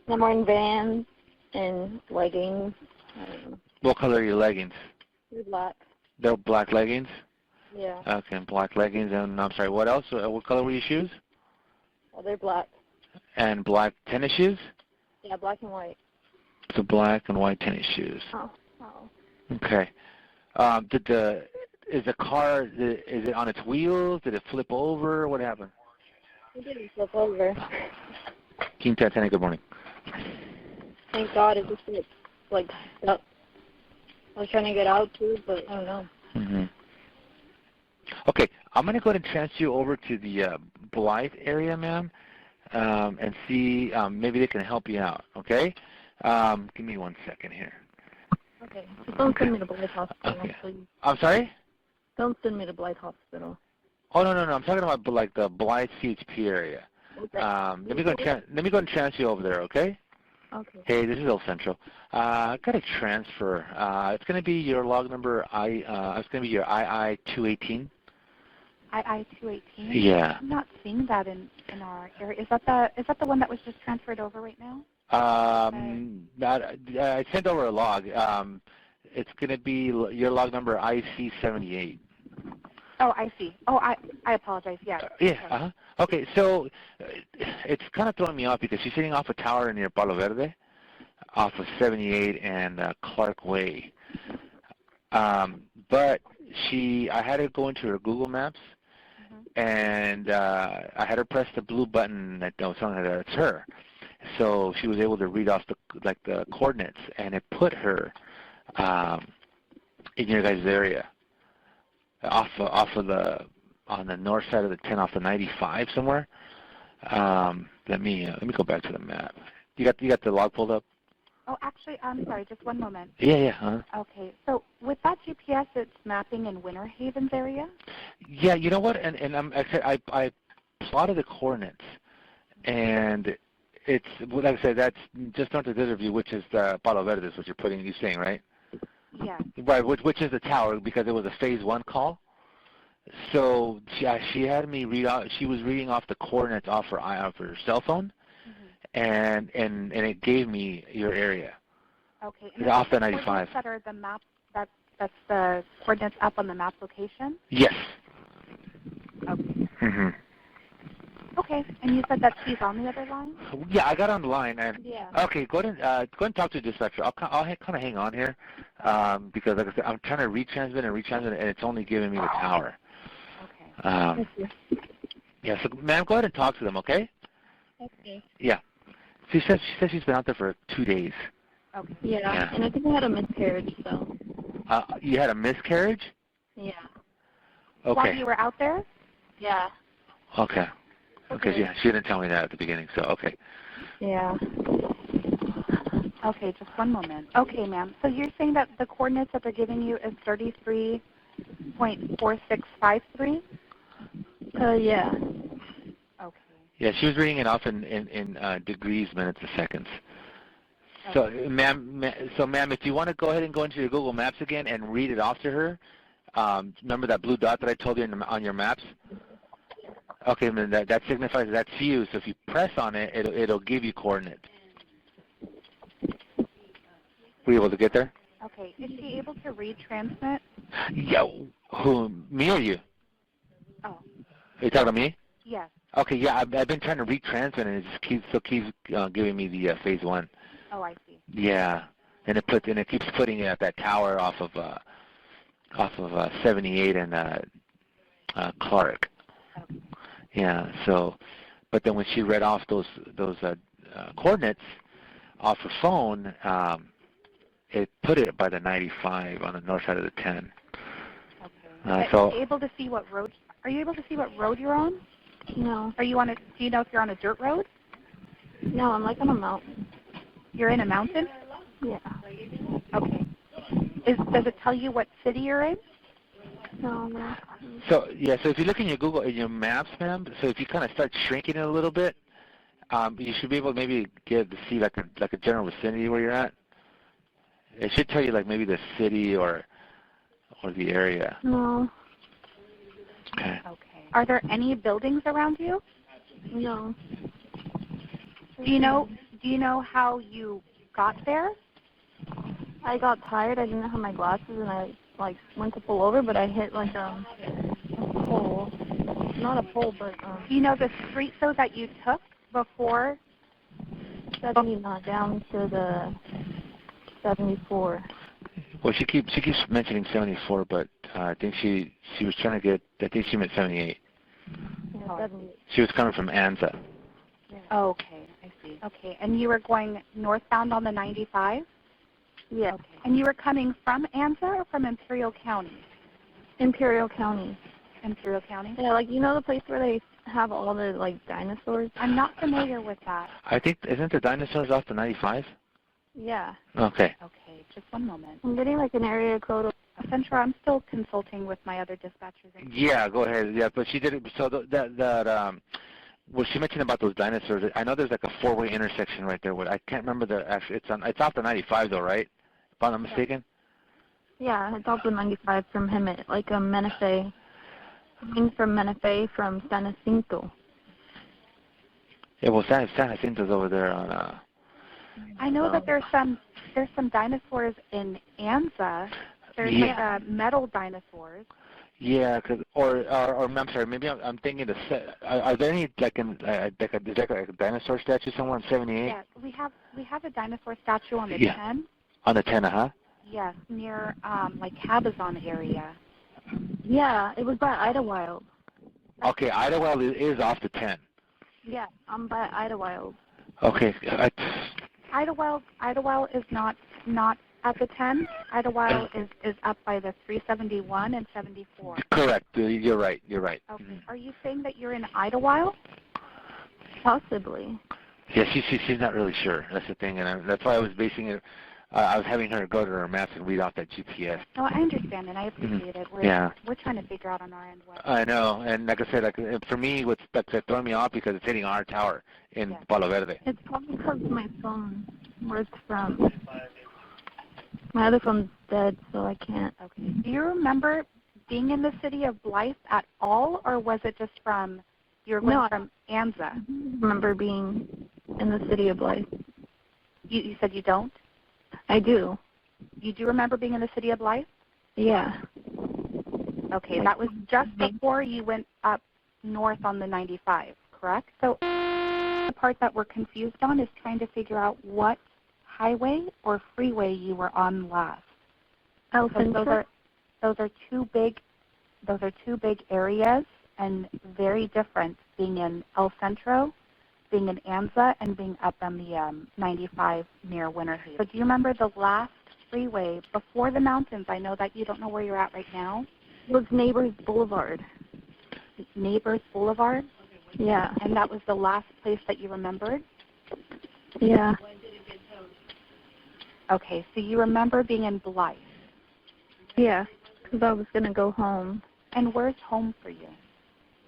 I'm wearing Vans and leggings. I don't know. What color are your leggings? They're black. They're black leggings? Yeah. Okay, black leggings, and I'm sorry, what else? What color were your shoes? Oh, they're black. And black tennis shoes? Yeah, black and white. So black and white tennis shoes. Oh. Okay. Is the car, is it on its wheels? Did it flip over? What happened? It didn't flip over. Quinta, Tana, good morning. Thank God it just like stuck. I was trying to get out too, but I don't know. Mm-hmm. Okay, I'm going to go ahead and transfer you over to the Blythe area, ma'am, and see maybe they can help you out, okay? Give me 1 second here. Okay. Don't send me to Blythe Hospital, Okay. please. I'm sorry? Don't send me to Blythe Hospital. Oh, no. I'm talking about like the Blythe CHP area. Okay. Let me go and transfer you over there, okay? Okay. Hey, this is El Central. I got a transfer. It's going to be your log number. It's going to be your II-218. II-218? Yeah. I'm not seeing that in our area. Is that the one that was just transferred over right now? I sent over a log. It's going to be your log number IC78. Oh, I see. Oh, I apologize. Yeah. Yeah. Okay, so it's kind of throwing me off because she's sitting off a tower near Palo Verde, off of 78 and Clark Way. But I had to go into her Google Maps, and I had her press the blue button that was telling her that it's her. So she was able to read off the coordinates, and it put her in your guys' area, on the north side of the 10 off the 95 somewhere. Let me go back to the map. You got the log pulled up? Oh, actually, I'm sorry. Just one moment. Yeah. Okay. So with that GPS, it's mapping in Winter Haven's area? Yeah, you know what? And I plotted the coordinates, and it's, like I said, that's just north of Desert View, which is the Palo Verde, is what you're saying, right? Yeah. Right, which is the tower, because it was a phase 1 call. So she had me read out. She was reading off the coordinates off her cell phone, and it gave me your area. Okay. And off the 95. That are the map. That's the coordinates up on the map location. Yes. Okay. Mm-hmm. Okay. And you said that she's on the other line? Yeah, I got on the line. And Yeah. Okay, go ahead and talk to the dispatcher. I'll kind of hang on here, because like I said, I'm trying to retransmit, and it's only giving me the tower. Okay. Yeah, so ma'am, go ahead and talk to them, okay? Okay. Yeah. She says she's been out there for 2 days. Okay. Yeah. And I think I had a miscarriage, so. You had a miscarriage? Yeah. Okay. While you were out there? Yeah. Okay. Okay, yeah, she didn't tell me that at the beginning, so okay. Yeah. Okay, just one moment. Okay, ma'am. So you're saying that the coordinates that they're giving you is 33.4653? Yeah. Okay. Yeah, she was reading it off in degrees, minutes, and seconds. So, ma'am, if you want to go ahead and go into your Google Maps again and read it off to her, remember that blue dot that I told you on your maps? Okay, then that signifies that's you. So if you press on it, it'll give you coordinates. Were you able to get there? Okay. Is she able to retransmit? Yeah. Who? Me or you? Oh. Are you talking to me? Yes. Okay. Yeah, I've been trying to retransmit, and it just keeps giving me the phase 1. Oh, I see. Yeah, and it keeps putting it at that tower off of 78 and Clark. Okay. Yeah. So, but then when she read off those coordinates off her phone, it put it by the 95 on the north side of the 10. Okay. So are you able to see what road? Are you able to see what road you're on? No. Are you on do you know if you're on a dirt road? No, I'm like on a mountain. You're in a mountain? Yeah. Okay. Does it tell you what city you're in? No, no. So yeah, so if you look in your maps, ma'am, so if you kind of start shrinking it a little bit, you should be able to maybe get to see like a general vicinity where you're at. It should tell you like maybe the city or the area. No. Okay. Okay. Are there any buildings around you? No. Do you know how you got there? I got tired. I didn't have my glasses, and I went to pull over, but I hit a pole. Not a pole, but Do you know the street though that you took before? 79 down to the 74. Well, she keeps mentioning 74, but I think she was trying to get. I think she meant 78. Yeah, 78. She was coming from Anza. Yeah. Oh, okay, I see. Okay, and you were going northbound on the 95? Yeah. Okay. And you were coming from Anza or from Imperial County? Imperial County. Imperial County? Yeah, the place where they have all the dinosaurs. I'm not familiar with that. I think isn't the dinosaurs off the 95? Yeah. Okay. Okay, just one moment. I'm getting an area code. Central, I'm still consulting with my other dispatchers. Yeah, go ahead. Yeah, but she did it. So well, she mentioned about those dinosaurs. I know there's a four-way intersection right there. I can't remember the actual. It's off the 95 though, right? If I'm not mistaken. Yeah, it's off the 95 from Hemet, Menifee. Coming from Menifee from San Jacinto. Yeah, well, San Jacinto's over there on. I know that there's some dinosaurs in Anza. There's metal dinosaurs. Yeah, or I'm sorry, maybe I'm thinking are there any is there a dinosaur statue somewhere on 78? Yeah, we have a dinosaur statue on the 10. On the 10, Yes, near Cabazon area. Yeah, it was by Idlewild. Okay, Idlewild is off the 10. Yeah, I'm by Idlewild. Okay. Idlewild is not at the 10. Idlewild is up by the 371 and 74. Correct. You're right. Okay. Are you saying that you're in Idlewild? Possibly. Yeah, she's not really sure. That's the thing, and that's why I was basing it. I was having her go to her maps and read off that GPS. No, I understand, and I appreciate it. We're trying to figure out on our end what. I know, and like I said, for me, that's throwing me off because it's hitting our tower in Palo Verde. It's probably because my phone, where it's from. My other phone's dead, so I can't. Okay. Do you remember being in the city of Blythe at all, or was it just from from Anza? I remember being in the city of Blythe. You said you don't? I do. You do remember being in the city of Blythe? Yeah. Okay, that was just before you went up north on the 95, correct? So the part that we're confused on is trying to figure out what highway or freeway you were on last. Those are two big areas and very different, being in El Centro, being in Anza, and being up on the 95 near Winter Haven. So do you remember the last freeway before the mountains? I know that you don't know where you're at right now. It was Neighbors Boulevard. Neighbors Boulevard? Yeah. And that was the last place that you remembered? Yeah. Okay, so you remember being in Blythe. Yeah, because I was going to go home. And where's home for you?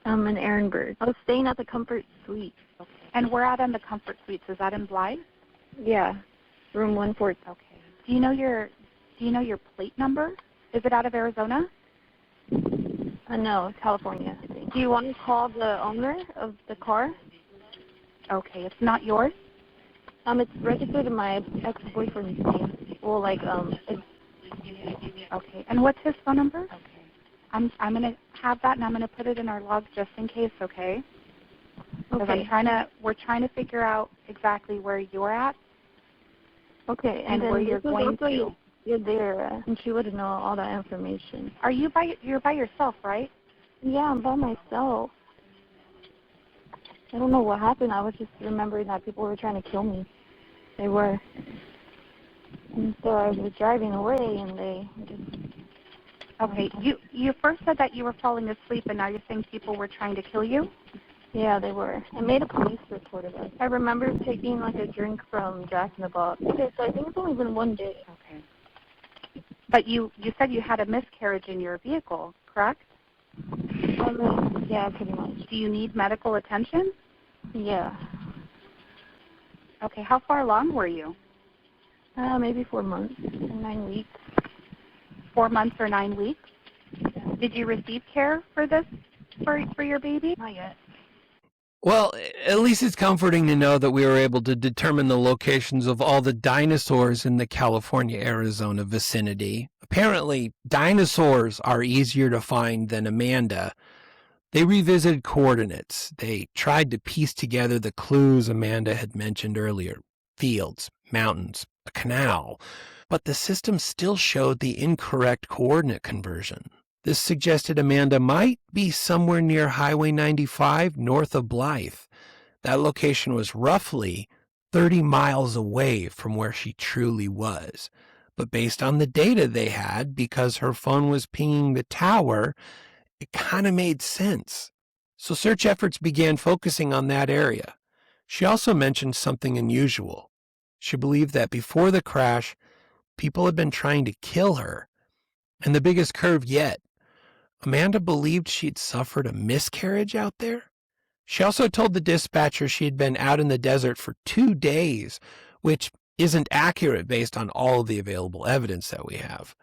In Ehrenberg. I was staying at the Comfort Suite. Okay. And where at in the Comfort Suites? Is that in Blythe? Yeah, room 114. Okay. Do you know your plate number? Is it out of Arizona? No, California, I think. Do you want to call the owner of the car? Okay, it's not yours? It's registered in my ex-boyfriend's name. Well, it's... Okay, and what's his phone number? Okay. I'm going to have that, and I'm going to put it in our log just in case, okay? Because we're trying to figure out exactly where you're at. Okay, and where you're going to. You're there, and she would know all that information. You're by yourself, right? Yeah, I'm by myself. I don't know what happened. I was just remembering that people were trying to kill me. They were. And so I was driving away, and they just... Okay, you first said that you were falling asleep, and now you're saying people were trying to kill you? Yeah, they were. I made a police report of it. I remember taking a drink from Jack in the Box. Okay, so I think it's only been one day. Okay. But you said you had a miscarriage in your vehicle, correct? Yeah, pretty much. Do you need medical attention? Yeah. Okay, how far along were you? Maybe 4 months or 9 weeks. 4 months or 9 weeks? Yeah. Did you receive care for this, for your baby? Not yet. Well, at least it's comforting to know that we were able to determine the locations of all the dinosaurs in the California-Arizona vicinity. Apparently, dinosaurs are easier to find than Amanda. They revisited coordinates. They tried to piece together the clues Amanda had mentioned earlier. Fields, mountains, a canal. But the system still showed the incorrect coordinate conversion. This suggested Amanda might be somewhere near Highway 95 north of Blythe. That location was roughly 30 miles away from where she truly was. But based on the data they had, because her phone was pinging the tower, it kind of made sense. So search efforts began focusing on that area. She also mentioned something unusual. She believed that before the crash, people had been trying to kill her. And the biggest curve yet, Amanda believed she'd suffered a miscarriage out there. She also told the dispatcher she had been out in the desert for 2 days, which isn't accurate based on all of the available evidence that we have.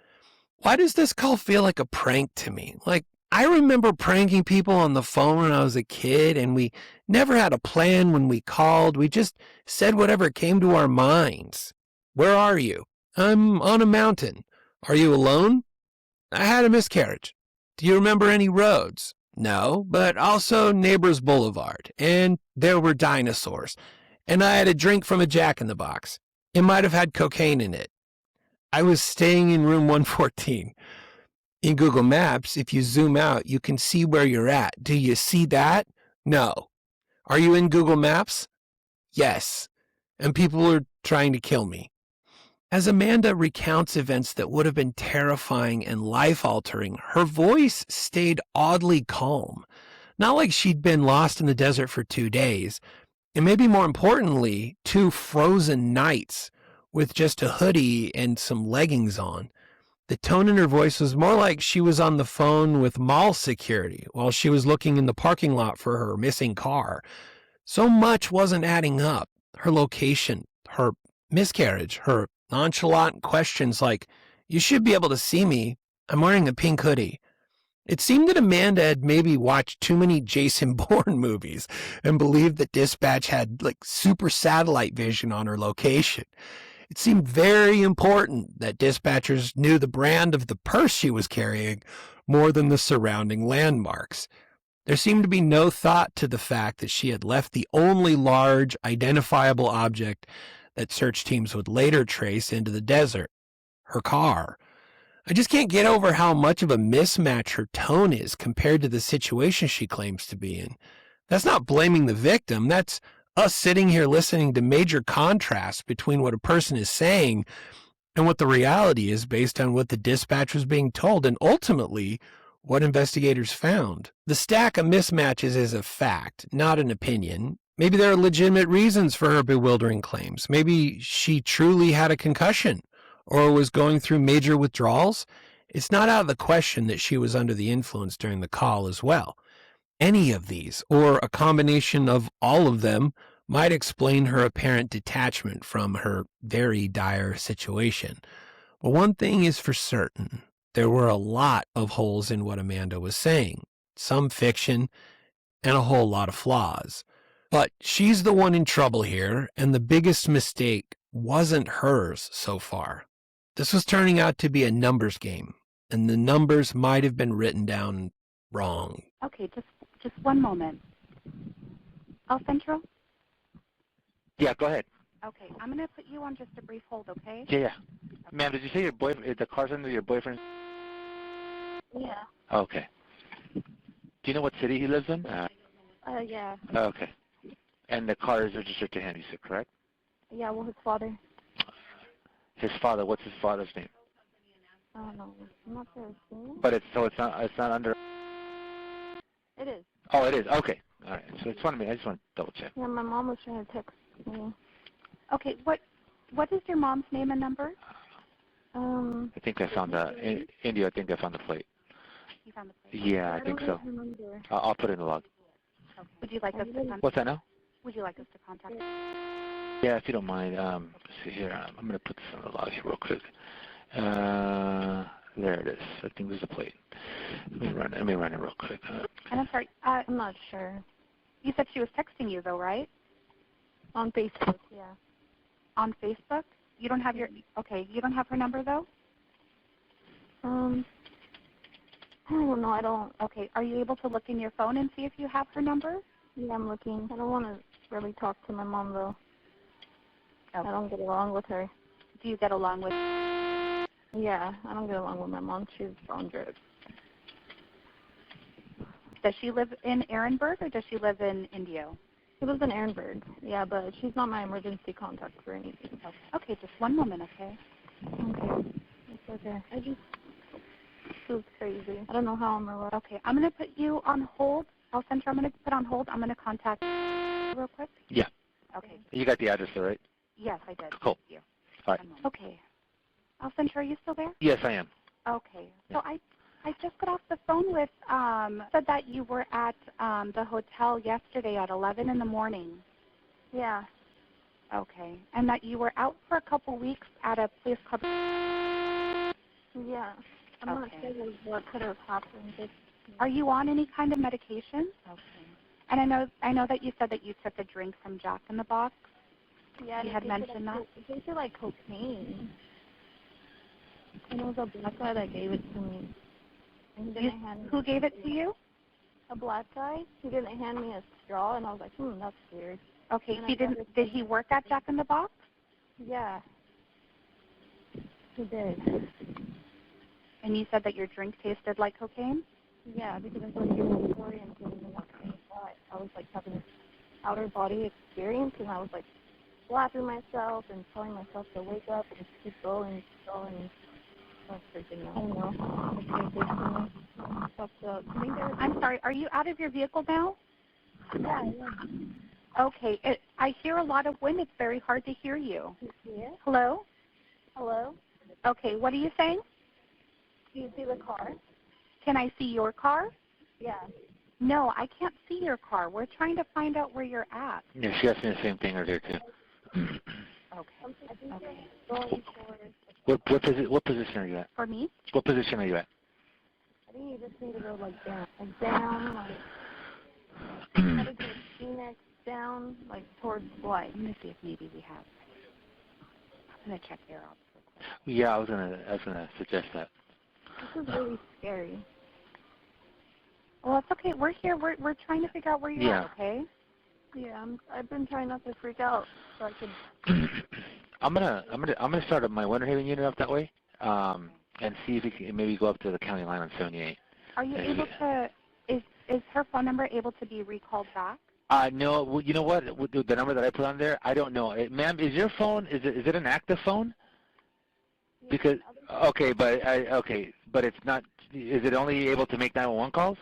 Why does this call feel like a prank to me? Like, I remember pranking people on the phone when I was a kid, and we never had a plan when we called. We just said whatever came to our minds. Where are you? I'm on a mountain. Are you alone? I had a miscarriage. Do you remember any roads? No, but also Neighbors Boulevard, and there were dinosaurs, and I had a drink from a Jack-in-the-Box. It might have had cocaine in it. I was staying in room 114. In Google Maps, if you zoom out, you can see where you're at. Do you see that? No. Are you in Google Maps? Yes. And people are trying to kill me. As Amanda recounts events that would have been terrifying and life-altering, her voice stayed oddly calm. Not like she'd been lost in the desert for 2 days, and maybe more importantly, 2 frozen nights with just a hoodie and some leggings on. The tone in her voice was more like she was on the phone with mall security while she was looking in the parking lot for her missing car. So much wasn't adding up. Her location, her miscarriage, her nonchalant questions like, "You should be able to see me. I'm wearing a pink hoodie." It seemed that Amanda had maybe watched too many Jason Bourne movies and believed that dispatch had like super satellite vision on her location. It seemed very important that dispatchers knew the brand of the purse she was carrying more than the surrounding landmarks. There seemed to be no thought to the fact that she had left the only large, identifiable object that search teams would later trace into the desert, her car. I just can't get over how much of a mismatch her tone is compared to the situation she claims to be in. That's not blaming the victim. That's us sitting here listening to major contrasts between what a person is saying and what the reality is based on what the dispatch was being told and ultimately what investigators found. The stack of mismatches is a fact, not an opinion. Maybe there are legitimate reasons for her bewildering claims. Maybe she truly had a concussion or was going through major withdrawals. It's not out of the question that she was under the influence during the call as well. Any of these, or a combination of all of them, might explain her apparent detachment from her very dire situation. But one thing is for certain. There were a lot of holes in what Amanda was saying, some fiction, and a whole lot of flaws. But she's the one in trouble here, and the biggest mistake wasn't hers so far. This was turning out to be a numbers game, and the numbers might have been written down wrong. Okay, just one moment. El Centro? Yeah, go ahead. Okay, I'm going to put you on just a brief hold, okay? Yeah. Ma'am, did you say your boyfriend, the car's under your boyfriend? Yeah. Okay. Do you know what city he lives in? Yeah. Okay. And the car is registered to him, you said, correct? Yeah, well, his father. His father, what's his father's name? I don't know. I'm not sure. But it's not under. It is. Oh, it is. Okay. All right. So I just want to double check. Yeah, my mom was trying to text me. Okay, what is your mom's name and number? I think I found in India. I think I found the plate. You found the plate? Yeah, I think so. I'll put it in the log. Okay. Would you like us to contact? What's that now? Would you like us to contact? Yeah, if you don't mind. Let's see here. I'm going to put this on the log here real quick. There it is. I think there's a plate. Let me run it real quick. And I'm sorry, I'm not sure. You said she was texting you, though, right? On Facebook, yeah. On Facebook? You don't have your, okay, you don't have her number, though? I don't know, I don't. Okay, are you able to look in your phone and see if you have her number? Yeah, I'm looking. I don't want to really talk to my mom, though. Okay. I don't get along with her. Do you get along with? Yeah, I don't get along with my mom. She's on drugs. Does she live in Ehrenberg or does she live in Indio? She lives in Ehrenberg, yeah, but she's not my emergency contact for anything. Okay, just one moment, okay? Okay. It's okay. I just feel crazy. I don't know how I'm alive. Okay, I'm going to put you on hold. I'm going to put on hold. I'm going to contact you real quick. Yeah. Okay. You got the address, right? Yes, I did. Cool. Thank you. All right. Okay. Alcentra, are you still there? Yes, I am. Okay. So I just got off the phone with, said that you were at the hotel yesterday at 11 in the morning. Yeah. Okay. And that you were out for a couple weeks at a place called... Yeah. I'm not sure what could have happened. Are you on any kind of medication? Okay. And I know that you said that you took a drink from Jack in the Box. Yeah, you had mentioned that. It tasted like cocaine. And it was a black guy that gave it to me. And he didn't hand me. Who gave it to you? A black guy. He didn't hand me a straw, and I was like, that's weird. Okay. And He didn't. Did he work at Jack in the Box? Yeah. He did. And you said that your drink tasted like cocaine? Yeah, because I was doing a story and doing I was like having an outer body experience, and I was like slapping myself and telling myself to wake up and keep going. That's freaking I don't know. I'm sorry, are you out of your vehicle now? Yeah. Okay, I hear a lot of wind. It's very hard to hear you. Yeah. Hello? Hello? Okay, what are you saying? Do you see the car? Can I see your car? Yeah. No, I can't see your car. We're trying to find out where you're at. Yeah, she asked me the same thing earlier, too. Okay. Going for What position are you at? For me? What position are you at? I think you just need to go down, try to get Phoenix down, towards Blythe. I'm gonna see if maybe we have. I'm gonna check air ops real quick. Yeah, I was gonna suggest that. This is really scary. Well, it's okay. We're here. We're trying to figure out where you're at. Okay. Yeah, I've been trying not to freak out so I could. I'm gonna start my Winter Haven unit up that way, and see if we can maybe go up to the county line on 78. Are you able to? Is her phone number able to be recalled back? No. Well, you know what? The number that I put on there, I don't know. Ma'am, is your phone? Is it an active phone? Yeah, Because but it's not. Is it only able to make 911 calls?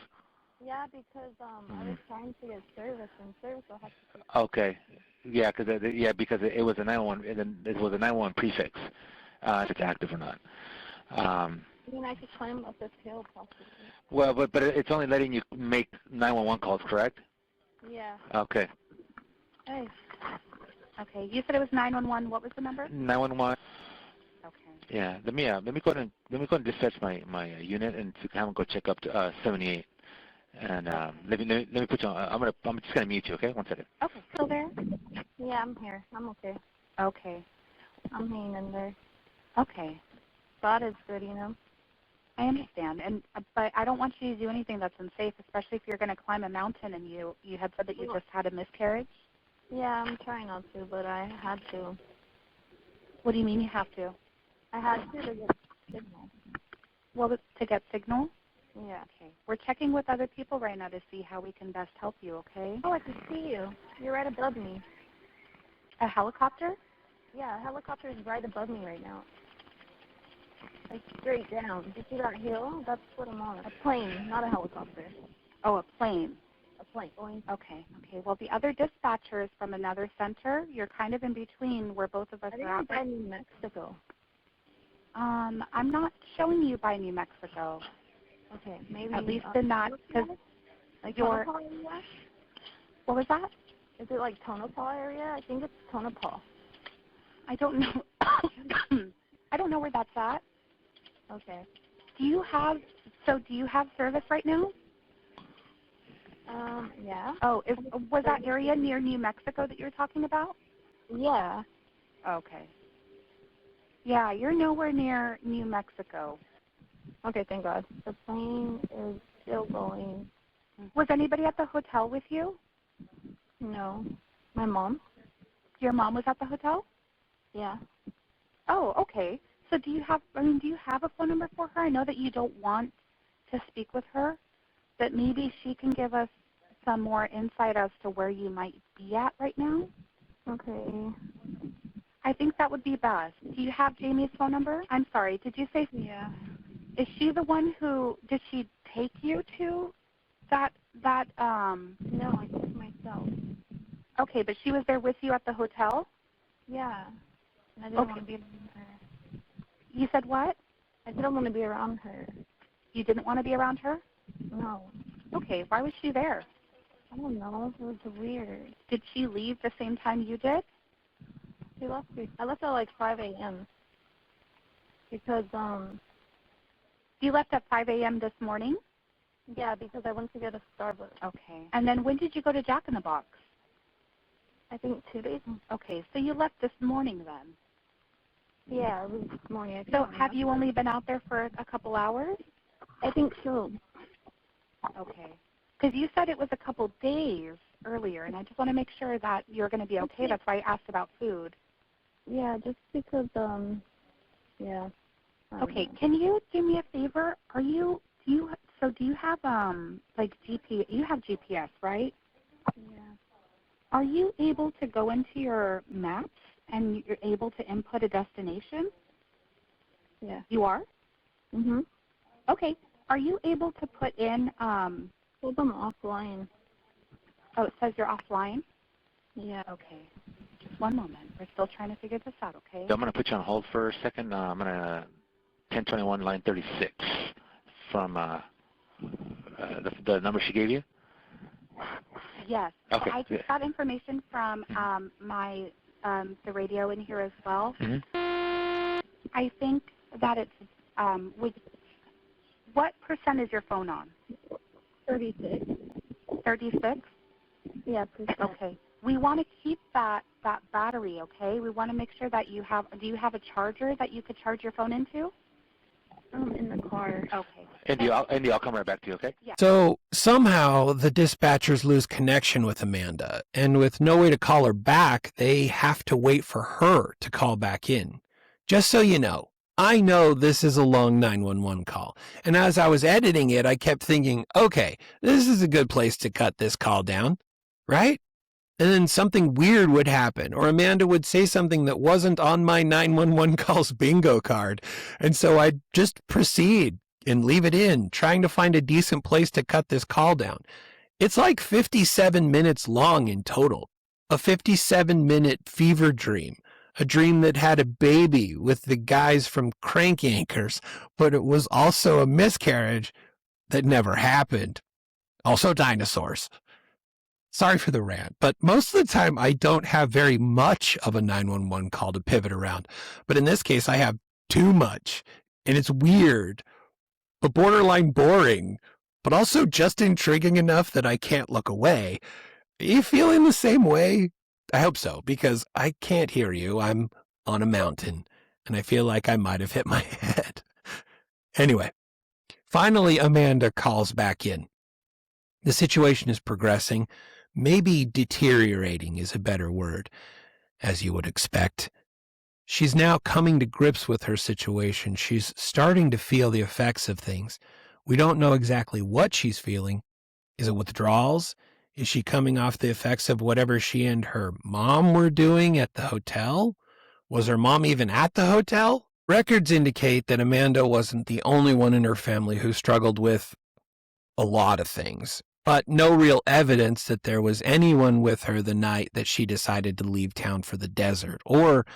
Yeah, because I was trying to get service, and service will have to. Okay. Yeah, because it was a 911. It was a 911 prefix. If it's active or not. I mean, I could climb up this hill possibly. Well, but it's only letting you make 911 calls, correct? Yeah. Okay. Hey. Okay. You said it was 911. What was the number? 911. Okay. Yeah. Let me go ahead and dispatch my unit and to have them go check up to 78. And let me put you on. I'm just gonna mute you. Okay. 1 second. Okay. Still there? Yeah, I'm here. I'm okay. Okay. I'm hanging in there. Okay. God is good, you know. I understand, but I don't want you to do anything that's unsafe, especially if you're going to climb a mountain and you had said that you just had a miscarriage. Yeah, I'm trying not to, but I had to. What do you mean you have to? I had to get signal. Well, to get signal? Yeah. Okay. We're checking with other people right now to see how we can best help you, okay? Oh, I can see you. You're right above me. A helicopter? Yeah, a helicopter is right above me right now. Like straight down. You see that hill? That's what I'm on. A plane, not a helicopter. Oh, a plane. A plane. Going. Okay. Okay. Well, the other dispatchers from another center, you're kind of in between where both of us I think are I'm at. by New Mexico. I'm not showing you by New Mexico. Okay, maybe. At least in that, because like you're. Tonopah area? What was that? Is it like Tonopah area? I think it's Tonopah. I don't know. I don't know where that's at. Okay. Do you have service right now? Yeah. Oh, was that area near New Mexico that you're talking about? Yeah. Okay. Yeah, you're nowhere near New Mexico. Okay, thank God. The plane is still going. Was anybody at the hotel with you? No. My mom? Your mom was at the hotel? Yeah. Oh, okay. So do you have a phone number for her? I know that you don't want to speak with her, but maybe she can give us some more insight as to where you might be at right now. Okay. I think that would be best. Do you have Jamie's phone number? I'm sorry, did you say? Yeah. Is she the one did she take you to that? No, I took myself. Okay, but she was there with you at the hotel? Yeah. And I didn't want to be around her. You said what? I didn't want to be around her. You didn't want to be around her? No. Okay, why was she there? I don't know. It was weird. Did she leave the same time you did? She left. I left at like 5 a.m. because You left at 5 a.m. this morning? Yeah, because I went to get a Starbucks. Okay. And then when did you go to Jack in the Box? I think 2 days. Okay, so you left this morning then? Yeah, it was this morning. So have you only been out there for a couple hours? I think so. Okay. Because you said it was a couple days earlier, and I just want to make sure that you're going to be okay. That's why I asked about food. Yeah, just because, yeah. Okay, can you do me a favor? Do you have, you have GPS, right? Yeah. Are you able to go into your maps and you're able to input a destination? Yeah. You are? Mm-hmm. Okay. Are you able to put in, Hold them offline. oh, it says you're offline? Yeah. Okay. Just one moment. We're still trying to figure this out, okay? I'm going to put you on hold for a second. I'm going to 1021 line 36 from the number she gave you. Yes. Okay. I just got information from the radio in here as well. Mm-hmm. I think that it's, what percent is your phone on? 36. 36? Yeah, percent. Okay. We want to keep that battery, okay? We want to make sure that do you have a charger that you could charge your phone into? In the car. Okay. Andy, I'll come right back to you, okay? Yeah. So somehow the dispatchers lose connection with Amanda, and with no way to call her back, they have to wait for her to call back in. Just so you know, I know this is a long 911 call, and as I was editing it, I kept thinking, okay, this is a good place to cut this call down, right? And then something weird would happen, or Amanda would say something that wasn't on my 911 calls bingo card. And so I'd just proceed and leave it in, trying to find a decent place to cut this call down. It's like 57 minutes long in total. A 57-minute fever dream. A dream that had a baby with the guys from Crank Anchors, but it was also a miscarriage that never happened. Also dinosaurs. Sorry for the rant, but most of the time I don't have very much of a 911 call to pivot around. But in this case, I have too much. And it's weird, but borderline boring, but also just intriguing enough that I can't look away. Are you feeling the same way? I hope so, because I can't hear you. I'm on a mountain, and I feel like I might have hit my head. Anyway, finally, Amanda calls back in. The situation is progressing. Maybe deteriorating is a better word, as you would expect. She's now coming to grips with her situation. She's starting to feel the effects of things. We don't know exactly what she's feeling. Is it withdrawals? Is she coming off the effects of whatever she and her mom were doing at the hotel? Was her mom even at the hotel? Records indicate that Amanda wasn't the only one in her family who struggled with a lot of things, but no real evidence that there was anyone with her the night that she decided to leave town for the desert. Or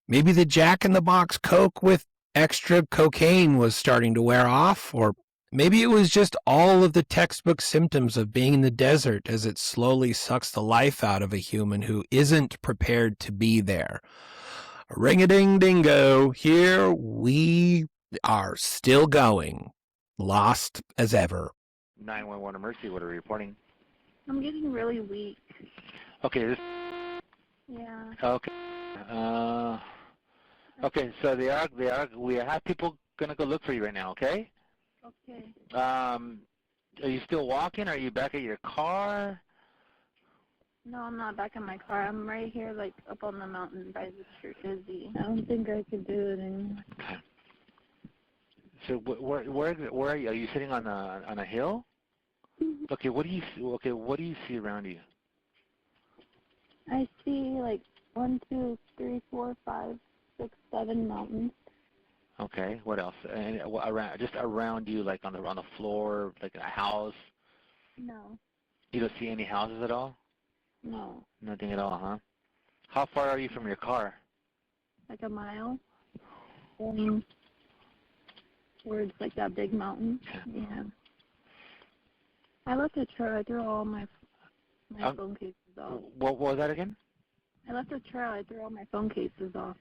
maybe the Jack in the Box Coke with extra cocaine was starting to wear off, or maybe it was just all of the textbook symptoms of being in the desert as it slowly sucks the life out of a human who isn't prepared to be there. Ring-a-ding-dingo, here we are still going, lost as ever. 911 emergency, what are we reporting? I'm getting really weak. Okay. Yeah. Okay. Okay. So we have people gonna go look for you right now. Okay. Okay. Are you still walking? Are you back at your car? No, I'm not back in my car. I'm right here, like, up on the mountain by the church. Busy. I don't think I could do it anymore. Okay. So where are you? Are you sitting on a hill? Okay. What do you see around you? I see, like, 1, 2, 3, 4, 5, 6, 7 mountains. Okay. What else? And around you, like on the floor, like a house. No. You don't see any houses at all? No. Nothing at all, huh? How far are you from your car? Like a mile. Where it's like that big mountain. Okay. Yeah. I left a trail. I threw all my phone cases off. What was that again? I left a trail. I threw all my phone cases off.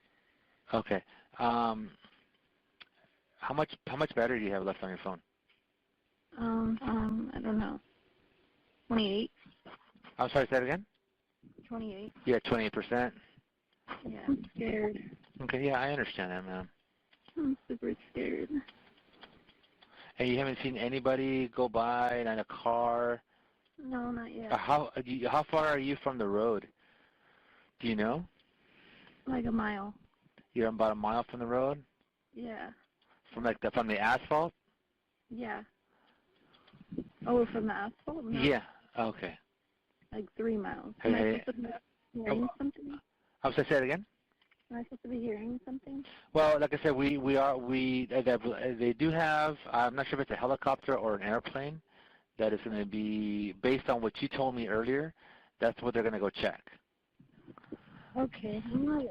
Okay. How much battery do you have left on your phone? I don't know. 28. I'm sorry, say that again? 28. Yeah, 28%. Yeah, I'm scared. Okay, yeah, I understand that, ma'am. I'm super scared. And you haven't seen anybody go by in a car? No, not yet. How far are you from the road? Do you know? Like a mile. You're about a mile from the road? Yeah. From the asphalt? Yeah. Oh, from the asphalt? No. Yeah. Okay. Like 3 miles. Hey, Am I hey. supposed to be hearing something? I'm sorry, say it again? Am I supposed to be hearing something? Well, like I said, they do have, I'm not sure if it's a helicopter or an airplane that is going to be, based on what you told me earlier, that's what they're going to go check. Okay. I'm not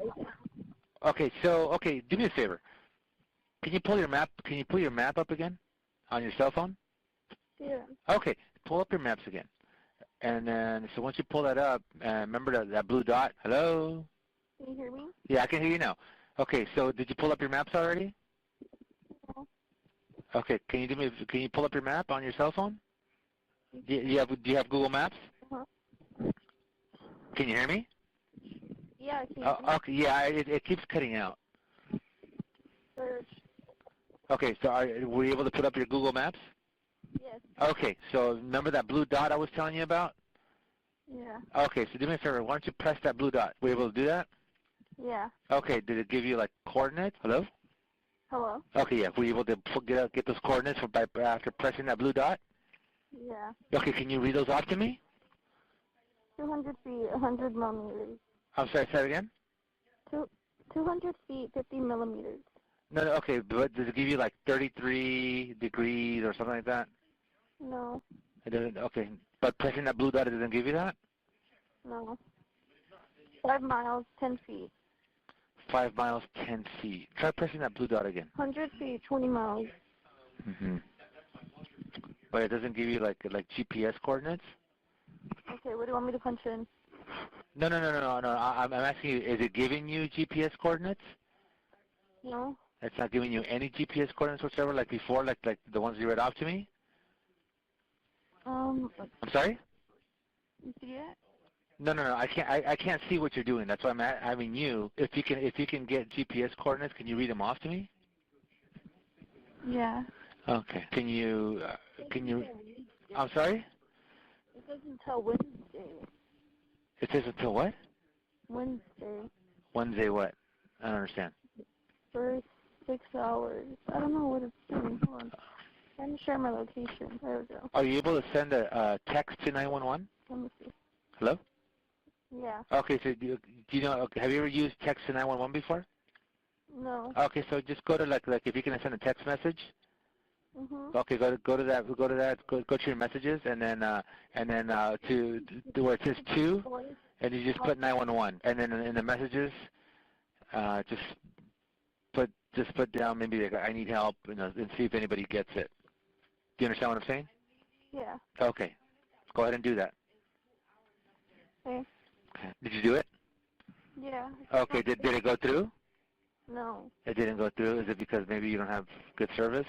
Okay, so, do me a favor. Can you pull your map up again on your cell phone? Yeah. Okay, pull up your maps again. And then, so once you pull that up, remember that blue dot? Hello? Can you hear me? Yeah, I can hear you now. Okay, so did you pull up your maps already? No. Okay, can you pull up your map on your cell phone? Do you have Google Maps? Uh-huh. Can you hear me? Yeah, I can hear you. Okay, yeah, it keeps cutting out. Search. Okay, so were you able to put up your Google Maps? Yes. Okay, so remember that blue dot I was telling you about? Yeah. Okay, so do me a favor. Why don't you press that blue dot? Were you able to do that? Yeah. Okay, did it give you like coordinates? Hello? Hello? Okay, yeah. Were you able to get those coordinates after pressing that blue dot? Yeah. Okay, can you read those off to me? 200 feet, 100 millimeters. I'm sorry, say it again? 200 feet, 50 millimeters. No, okay, but does it give you like 33 degrees or something like that? No. It doesn't, okay. But pressing that blue dot, it doesn't give you that? No. 5 miles, 10 feet. 5 miles, 10 feet. Try pressing that blue dot again. 100 feet, 20 miles. But it doesn't give you like GPS coordinates? Okay, what do you want me to punch in? No. I'm asking you, is it giving you GPS coordinates? No. It's not giving you any GPS coordinates whatsoever, like before, like the ones you read off to me? I'm sorry? You see it? No. I can't see what you're doing. That's why I'm having you. If you can get GPS coordinates, can you read them off to me? Yeah. Okay. Can you? I'm sorry? It says until Wednesday. It says until what? Wednesday. Wednesday what? I don't understand. For 6 hours. I don't know what it's doing. Hold on. I'm trying to share my location. There we go. Are you able to send a text to 911? Let me see. Hello? Yeah. Okay, so do you know, okay, have you ever used text to 911 before? No. Okay, so just go to like if you're gonna send a text message. Okay, go to your messages and then to where it says to, and you just put 911, and then in the messages, just put down maybe like, I need help, and see if anybody gets it. Do you understand what I'm saying? Yeah. Okay, go ahead and do that. Okay. Okay. Did you do it? Yeah. Okay, did it go through? No. It didn't go through. Is it because maybe you don't have good service?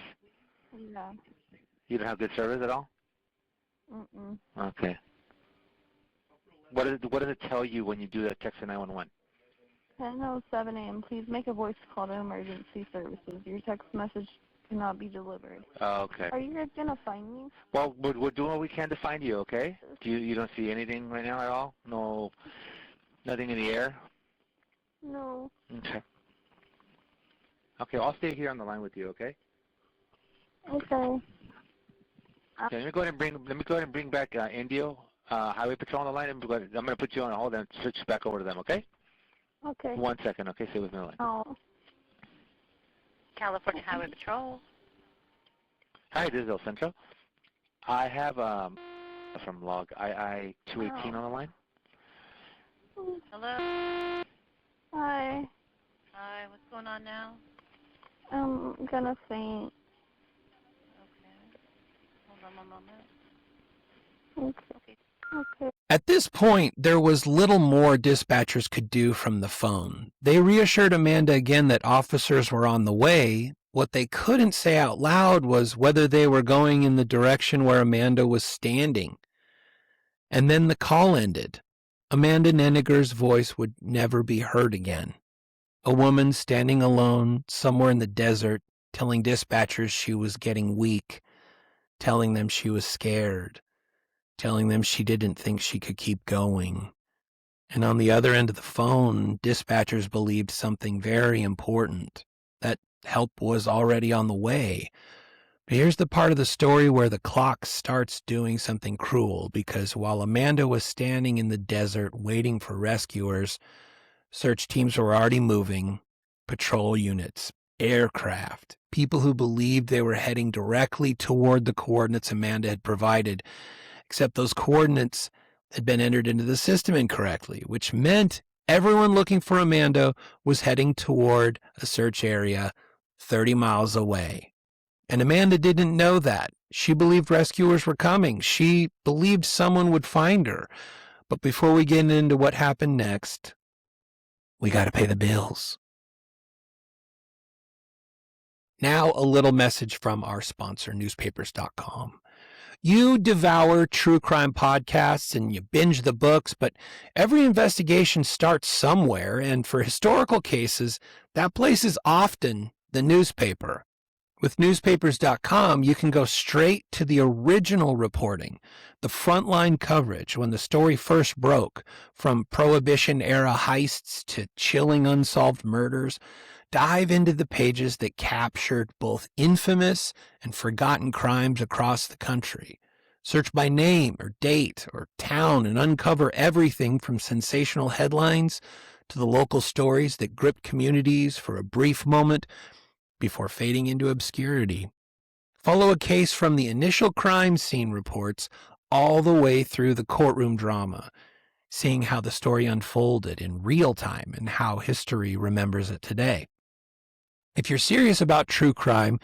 No. You don't have good service at all? Mm-mm. Okay. What does it tell you when you do that text to 911? 10:07 a.m. Please make a voice call to emergency services. Your text message cannot be delivered. Oh, okay. Are you guys gonna find me? Well, we're doing what we can to find you, okay? You don't see anything right now at all? No, nothing in the air? No. Okay. Okay, I'll stay here on the line with you, okay? Okay. Okay, let me go ahead and bring back Indio Highway Patrol on the line. I'm going to put you on hold and switch back over to them, okay? Okay. 1 second, okay? Stay with me on the line. Oh. California Highway Patrol. Hi, this is El Centro. I have from log II-218 on the line. Hello. Hi. Hi. What's going on now? I'm gonna faint. Okay. Hold on one moment. Okay. Okay. At this point, there was little more dispatchers could do from the phone. They reassured Amanda again that officers were on the way. What they couldn't say out loud was whether they were going in the direction where Amanda was standing. And then the call ended. Amanda Nenigar's voice would never be heard again. A woman standing alone somewhere in the desert, telling dispatchers she was getting weak, telling them she was scared, telling them she didn't think she could keep going. And on the other end of the phone, dispatchers believed something very important, that help was already on the way. But here's the part of the story where the clock starts doing something cruel, because while Amanda was standing in the desert waiting for rescuers, search teams were already moving, patrol units, aircraft, people who believed they were heading directly toward the coordinates Amanda had provided, except those coordinates had been entered into the system incorrectly, which meant everyone looking for Amanda was heading toward a search area 30 miles away. And Amanda didn't know that. She believed rescuers were coming. She believed someone would find her. But before we get into what happened next, we got to pay the bills. Now, a little message from our sponsor, newspapers.com. You devour true crime podcasts and you binge the books, but every investigation starts somewhere, and for historical cases, that place is often the newspaper. With newspapers.com, you can go straight to the original reporting, the frontline coverage when the story first broke, from Prohibition-era heists to chilling unsolved murders. Dive into the pages that captured both infamous and forgotten crimes across the country. Search by name or date or town and uncover everything from sensational headlines to the local stories that gripped communities for a brief moment before fading into obscurity. Follow a case from the initial crime scene reports all the way through the courtroom drama, seeing how the story unfolded in real time and how history remembers it today. If you're serious about true crime,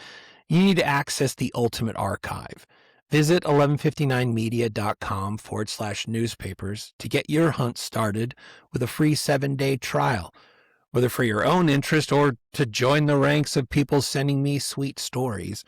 you need to access the ultimate archive. Visit 1159media.com/newspapers to get your hunt started with a free 7-day trial. Whether for your own interest or to join the ranks of people sending me sweet stories,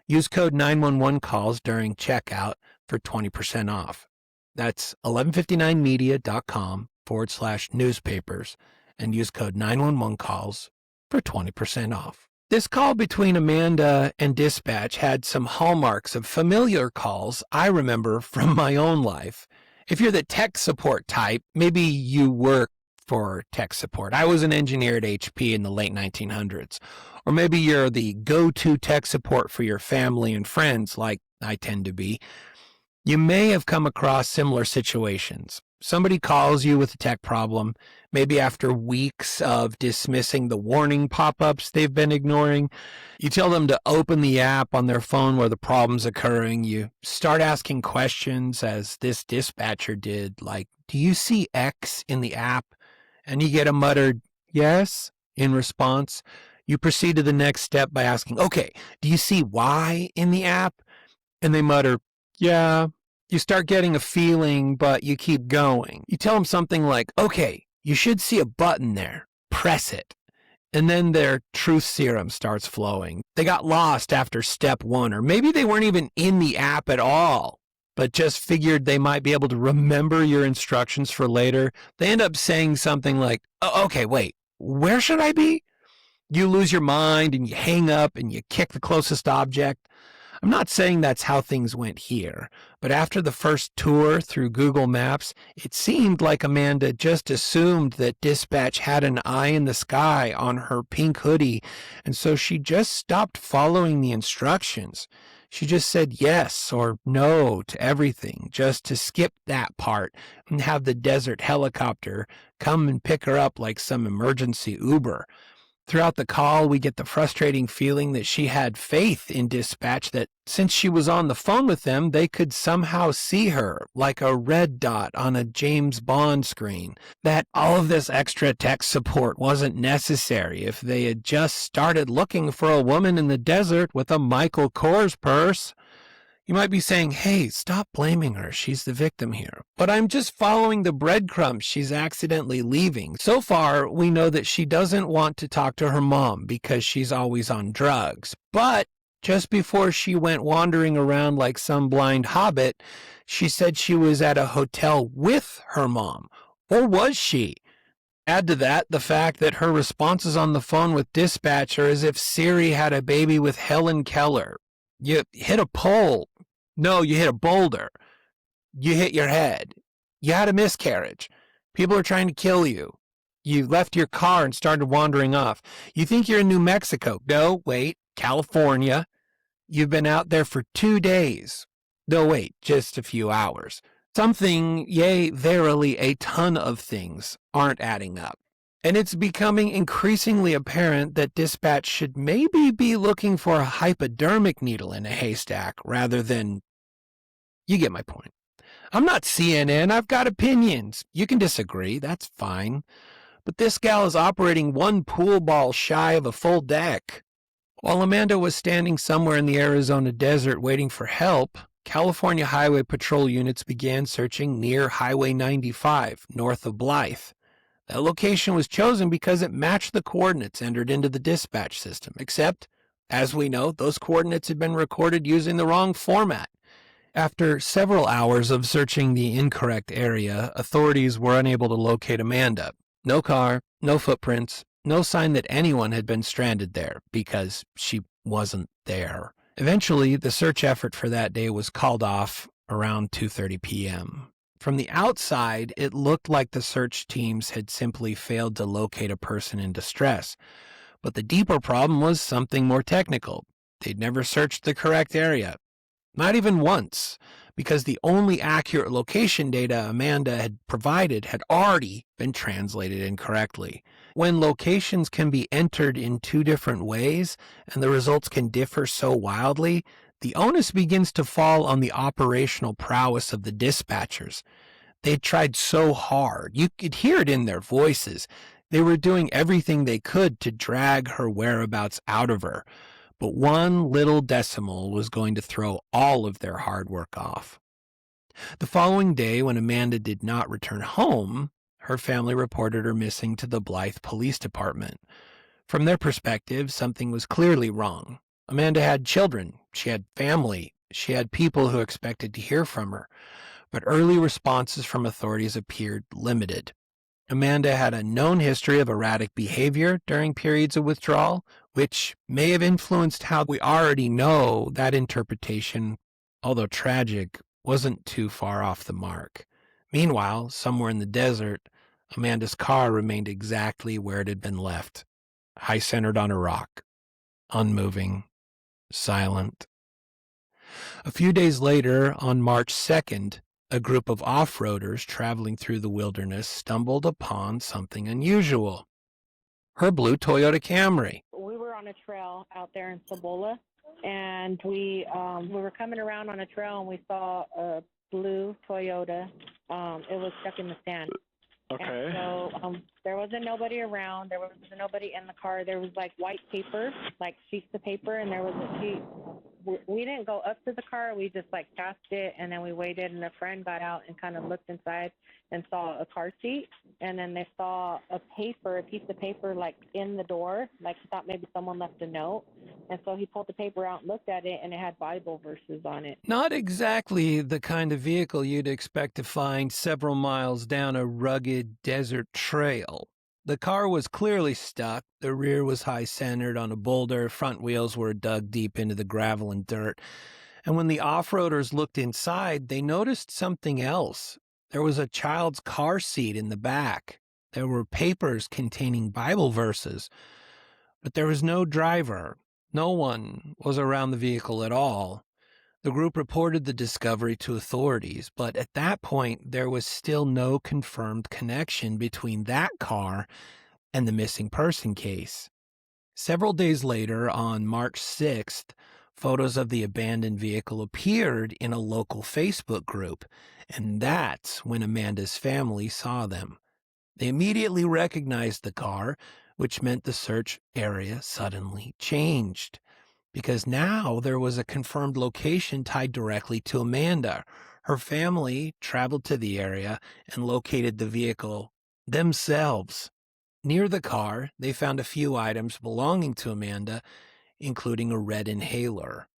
use code 911calls during checkout for 20% off. That's 1159media.com/newspapers and use code 911calls for 20% off. This call between Amanda and dispatch had some hallmarks of familiar calls I remember from my own life. If you're the tech support type, maybe you work for tech support. I was an engineer at HP in the late 1900s. Or maybe you're the go-to tech support for your family and friends, like I tend to be. You may have come across similar situations. Somebody calls you with a tech problem, maybe after weeks of dismissing the warning pop-ups they've been ignoring. You tell them to open the app on their phone where the problem's occurring. You start asking questions, as this dispatcher did, like, do you see X in the app? And you get a muttered yes in response. You proceed to the next step by asking, okay, do you see Y in the app? And they mutter, yeah. You start getting a feeling, but you keep going. You tell them something like, okay, you should see a button there. Press it. And then their truth serum starts flowing. They got lost after step 1, or maybe they weren't even in the app at all. but just figured they might be able to remember your instructions for later, they end up saying something like, oh, okay, wait, where should I be? You lose your mind and you hang up and you kick the closest object. I'm not saying that's how things went here, but after the first tour through Google Maps, it seemed like Amanda just assumed that dispatch had an eye in the sky on her pink hoodie, and so she just stopped following the instructions. She just said yes or no to everything, just to skip that part and have the desert helicopter come and pick her up like some emergency Uber. Throughout the call, we get the frustrating feeling that she had faith in dispatch that since she was on the phone with them, they could somehow see her like a red dot on a James Bond screen. That all of this extra tech support wasn't necessary if they had just started looking for a woman in the desert with a Michael Kors purse. You might be saying, hey, stop blaming her. She's the victim here. But I'm just following the breadcrumbs she's accidentally leaving. So far, we know that she doesn't want to talk to her mom because she's always on drugs. But just before she went wandering around like some blind hobbit, she said she was at a hotel with her mom. Or was she? Add to that the fact that her responses on the phone with dispatch are as if Siri had a baby with Helen Keller. You hit a pole. No, you hit a boulder. You hit your head. You had a miscarriage. People are trying to kill you. You left your car and started wandering off. You think you're in New Mexico. No, wait, California. You've been out there for 2 days. No, wait, just a few hours. Something, yea, verily, a ton of things aren't adding up. And it's becoming increasingly apparent that dispatch should maybe be looking for a hypodermic needle in a haystack rather than... You get my point. I'm not CNN. I've got opinions. You can disagree. That's fine. But this gal is operating one pool ball shy of a full deck. While Amanda was standing somewhere in the Arizona desert waiting for help, California Highway Patrol units began searching near Highway 95, north of Blythe. That location was chosen because it matched the coordinates entered into the dispatch system, except, as we know, those coordinates had been recorded using the wrong format. After several hours of searching the incorrect area, authorities were unable to locate Amanda. No car, no footprints, no sign that anyone had been stranded there, because she wasn't there. Eventually, the search effort for that day was called off around 2:30 p.m. From the outside, it looked like the search teams had simply failed to locate a person in distress. But the deeper problem was something more technical. They'd never searched the correct area. Not even once, because the only accurate location data Amanda had provided had already been translated incorrectly. When locations can be entered in 2 different ways and the results can differ so wildly, the onus begins to fall on the operational prowess of the dispatchers. They had tried so hard. You could hear it in their voices. They were doing everything they could to drag her whereabouts out of her. But one little decimal was going to throw all of their hard work off. The following day, when Amanda did not return home, her family reported her missing to the Blythe Police Department. From their perspective, something was clearly wrong. Amanda had children. She had family. She had people who expected to hear from her. But early responses from authorities appeared limited. Amanda had a known history of erratic behavior during periods of withdrawal, which may have influenced how we already know that interpretation, although tragic, wasn't too far off the mark. Meanwhile, somewhere in the desert, Amanda's car remained exactly where it had been left, high-centered on a rock, unmoving, silent. A few days later, on March 2nd, a group of off-roaders traveling through the wilderness stumbled upon something unusual. Her blue Toyota Camry. We were on a trail out there in Cibola, and we were coming around on a trail, and we saw a blue Toyota. It was stuck in the sand. Okay. And so There wasn't nobody around. There wasn't nobody in the car. There was like white paper, like sheets of paper, and there was a sheet. We didn't go up to the car. We just like passed it, and then we waited, and a friend got out and kind of looked inside and saw a car seat, and then they saw a piece of paper like in the door, like he thought maybe someone left a note, and so he pulled the paper out and looked at it, and it had Bible verses on it. Not exactly the kind of vehicle you'd expect to find several miles down a rugged desert trail. The car was clearly stuck. The rear was high-centered on a boulder. Front wheels were dug deep into the gravel and dirt. And when the off-roaders looked inside, they noticed something else. There was a child's car seat in the back. There were papers containing Bible verses. But there was no driver. No one was around the vehicle at all. The group reported the discovery to authorities, but at that point, there was still no confirmed connection between that car and the missing person case. Several days later, on March 6th, photos of the abandoned vehicle appeared in a local Facebook group, and that's when Amanda's family saw them. They immediately recognized the car, which meant the search area suddenly changed. Because now there was a confirmed location tied directly to Amanda. Her family traveled to the area and located the vehicle themselves. Near the car, they found a few items belonging to Amanda, including a red inhaler.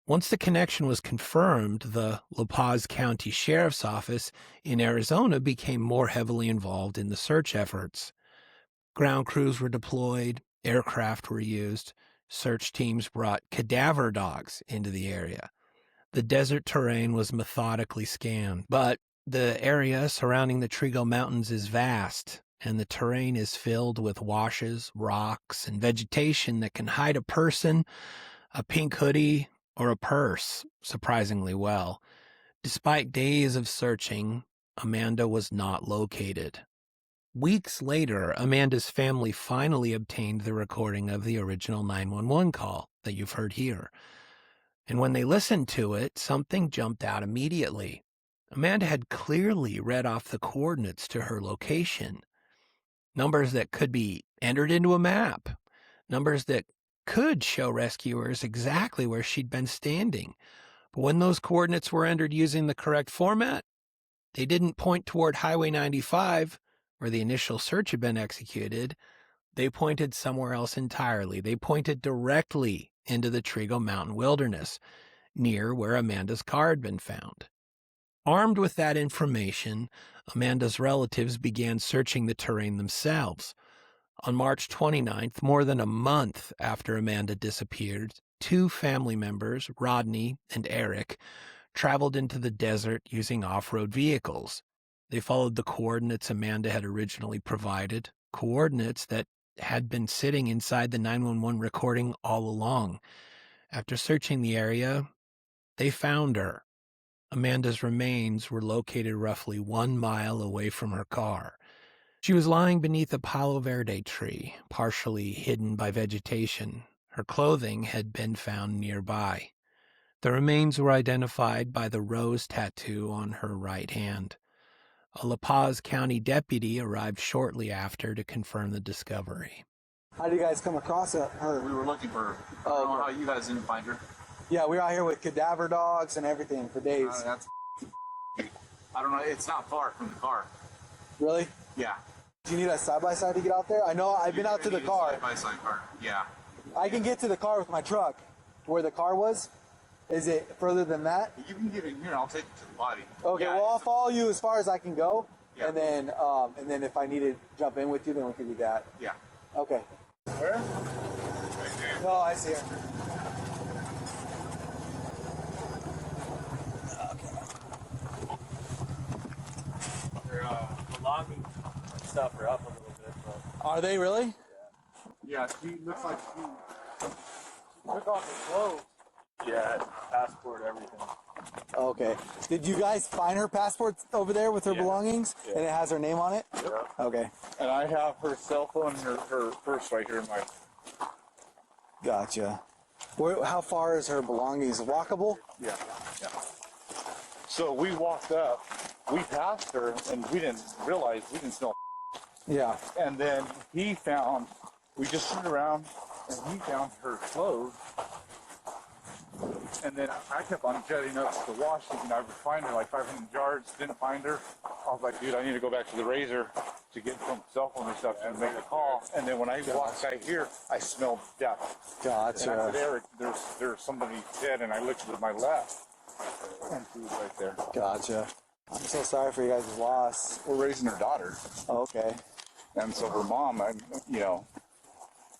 Once the connection was confirmed, the La Paz County Sheriff's Office in Arizona became more heavily involved in the search efforts. Ground crews were deployed, aircraft were used. Search teams brought cadaver dogs into the area. The desert terrain was methodically scanned, but the area surrounding the Trigo Mountains is vast, and the terrain is filled with washes, rocks, and vegetation that can hide a person, a pink hoodie, or a purse surprisingly well. Despite days of searching, Amanda was not located. Weeks later, Amanda's family finally obtained the recording of the original 911 call that you've heard here. And when they listened to it, something jumped out immediately. Amanda had clearly read off the coordinates to her location. Numbers that could be entered into a map. Numbers that could show rescuers exactly where she'd been standing. But when those coordinates were entered using the correct format, they didn't point toward Highway 95, where the initial search had been executed. They pointed somewhere else entirely. They pointed directly into the Trigo Mountain wilderness, near where Amanda's car had been found. Armed with that information, Amanda's relatives began searching the terrain themselves. On March 29th, more than a month after Amanda disappeared, two family members, Rodney and Eric, traveled into the desert using off-road vehicles. They followed the coordinates Amanda had originally provided, coordinates that had been sitting inside the 911 recording all along. After searching the area, they found her. Amanda's remains were located roughly 1 mile away from her car. She was lying beneath a Palo Verde tree, partially hidden by vegetation. Her clothing had been found nearby. The remains were identified by the rose tattoo on her right hand. A La Paz County deputy arrived shortly after to confirm the discovery. How did you guys come across her? We were looking for her. I don't know how you guys didn't find her. Yeah, we were out here with cadaver dogs and everything for days. I don't know. It's not far from the car. Really? Yeah. Do you need a side-by-side to get out there? I know I've been out to the car. Side-by-side car. Yeah. I can get to the car with my truck, where the car was. Is it further than that? You can get in here. I'll take you to the body. Okay. Yeah, well, I'll follow you as far as I can go, yeah. and then if I need to jump in with you, then we can do that. Yeah. Okay. Where? Right there. No, I see her. Their belongings and stuff are up a little bit. But Are they really? Yeah. She looks like she took off her clothes. yeah, passport, everything. Okay. Did you guys find her passport over there with her belongings? Yeah. And it has her name on it? Yep. Okay. And I have her cell phone and her purse right here in my... Gotcha. How far is her belongings? Walkable? Yeah. Yeah. So we walked up, we passed her, and we didn't realize, we didn't smell. Yeah. And then we just turned around, and he found her clothes. And then I kept on jetting up to the wash, thinking I would find her like 500 yards, didn't find her. I was like, dude, I need to go back to the razor to get some cell phone and stuff and make a call. And then when I walked out here, I smelled death. Gotcha. And I said, Eric, there's somebody dead, and I looked to my left, and she was right there. Gotcha. I'm so sorry for you guys' loss. We're raising her daughter. Oh, okay. And so her mom,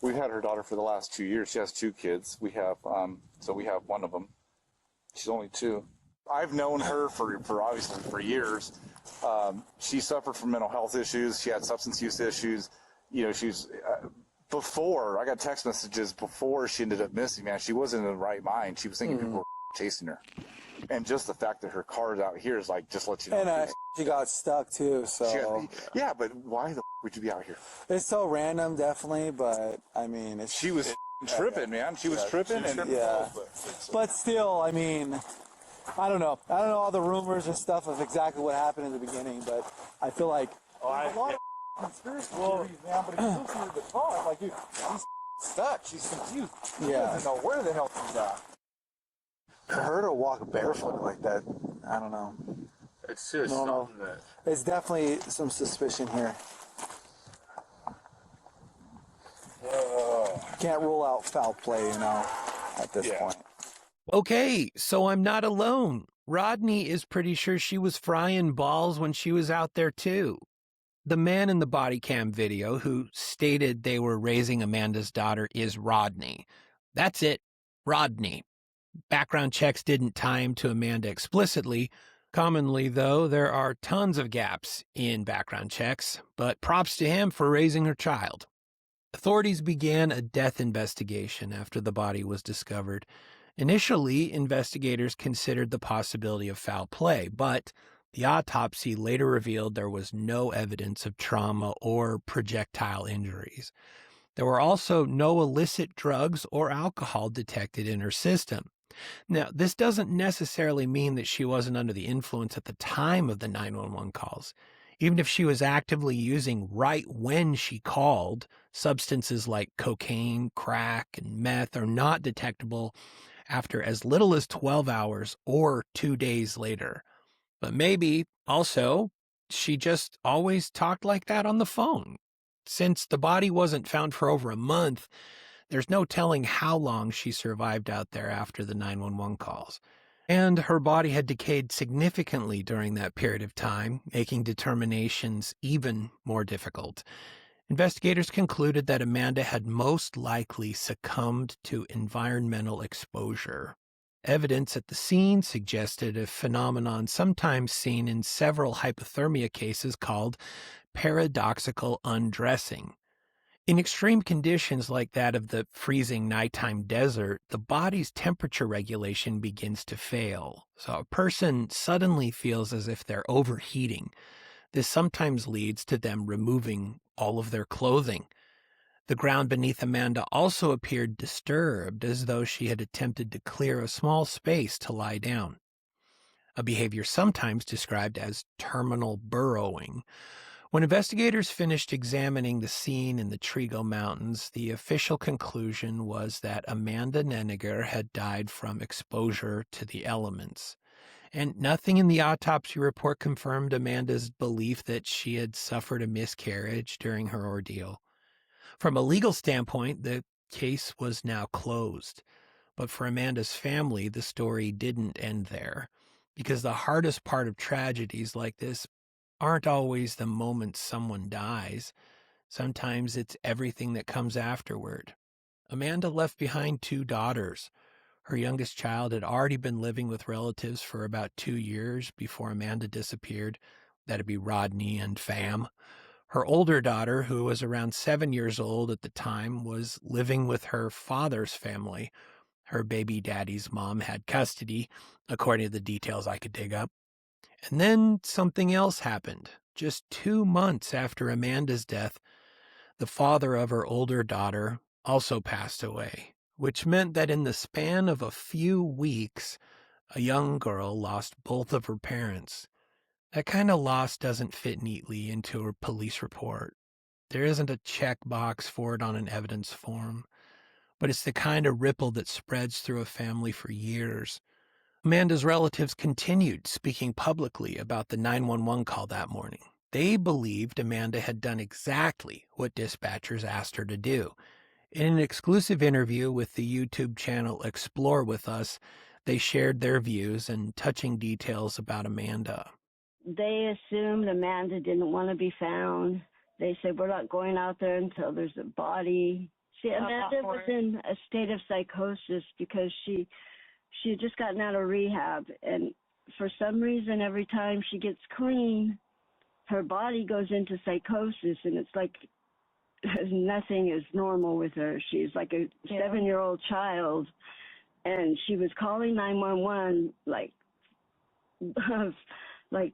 we've had her daughter for the last 2 years. She has 2 kids. We have one of them. She's only 2. I've known her for obviously for years. She suffered from mental health issues. She had substance use issues. She's before I got text messages before she ended up missing. Man, she wasn't in the right mind. She was thinking people were chasing her, and just the fact that her car's out here is like, just let you know. And she got stuck too. So yeah, but why the would you be out here? It's so random, definitely. But I mean, she was tripping, man. She was tripping, But still, I mean, I don't know all the rumors and stuff of exactly what happened in the beginning, but I feel like there's a lot of conspiracy theories, man. But if you listen to the talk, like, dude, she's stuck. She's confused. She doesn't know where the hell she's at. For her to walk barefoot like that, I don't know. It's just something that... It's definitely some suspicion here. Can't rule out foul play, at this point. Okay, so I'm not alone. Rodney is pretty sure she was frying balls when she was out there too. The man in the body cam video who stated they were raising Amanda's daughter is Rodney. That's it, Rodney. Background checks didn't tie him to Amanda explicitly. Commonly, though, there are tons of gaps in background checks, but props to him for raising her child. Authorities began a death investigation after the body was discovered. Initially, investigators considered the possibility of foul play, but the autopsy later revealed there was no evidence of trauma or projectile injuries. There were also no illicit drugs or alcohol detected in her system. Now, this doesn't necessarily mean that she wasn't under the influence at the time of the 911 calls. Even if she was actively using right when she called, substances like cocaine, crack, and meth are not detectable after as little as 12 hours or 2 days later. But maybe, also, she just always talked like that on the phone. Since the body wasn't found for over a month, there's no telling how long she survived out there after the 911 calls. And her body had decayed significantly during that period of time, making determinations even more difficult. Investigators concluded that Amanda had most likely succumbed to environmental exposure. Evidence at the scene suggested a phenomenon sometimes seen in several hypothermia cases called paradoxical undressing. In extreme conditions like that of the freezing nighttime desert, the body's temperature regulation begins to fail. So a person suddenly feels as if they're overheating. This sometimes leads to them removing all of their clothing. The ground beneath Amanda also appeared disturbed, as though she had attempted to clear a small space to lie down. A behavior sometimes described as terminal burrowing. When investigators finished examining the scene in the Trigo Mountains, the official conclusion was that Amanda Nenigar had died from exposure to the elements. And nothing in the autopsy report confirmed Amanda's belief that she had suffered a miscarriage during her ordeal. From a legal standpoint, the case was now closed. But for Amanda's family, the story didn't end there, because the hardest part of tragedies like this aren't always the moment someone dies. Sometimes it's everything that comes afterward. Amanda left behind 2 daughters. Her youngest child had already been living with relatives for about 2 years before Amanda disappeared. That'd be Rodney and Fam. Her older daughter, who was around 7 years old at the time, was living with her father's family. Her baby daddy's mom had custody, according to the details I could dig up. And then something else happened. Just 2 months after Amanda's death, the father of her older daughter also passed away, which meant that in the span of a few weeks, a young girl lost both of her parents. That kind of loss doesn't fit neatly into her police report. There isn't a checkbox for it on an evidence form, but it's the kind of ripple that spreads through a family for years. Amanda's relatives continued speaking publicly about the 911 call that morning. They believed Amanda had done exactly what dispatchers asked her to do. In an exclusive interview with the YouTube channel Explore With Us, they shared their views and touching details about Amanda. They assumed Amanda didn't want to be found. They said, we're not going out there until there's a body. See, Amanda was in a state of psychosis because she had just gotten out of rehab. And for some reason, every time she gets clean, her body goes into psychosis, and it's like nothing is normal with her. She's like a 7-year-old child, and she was calling 911 like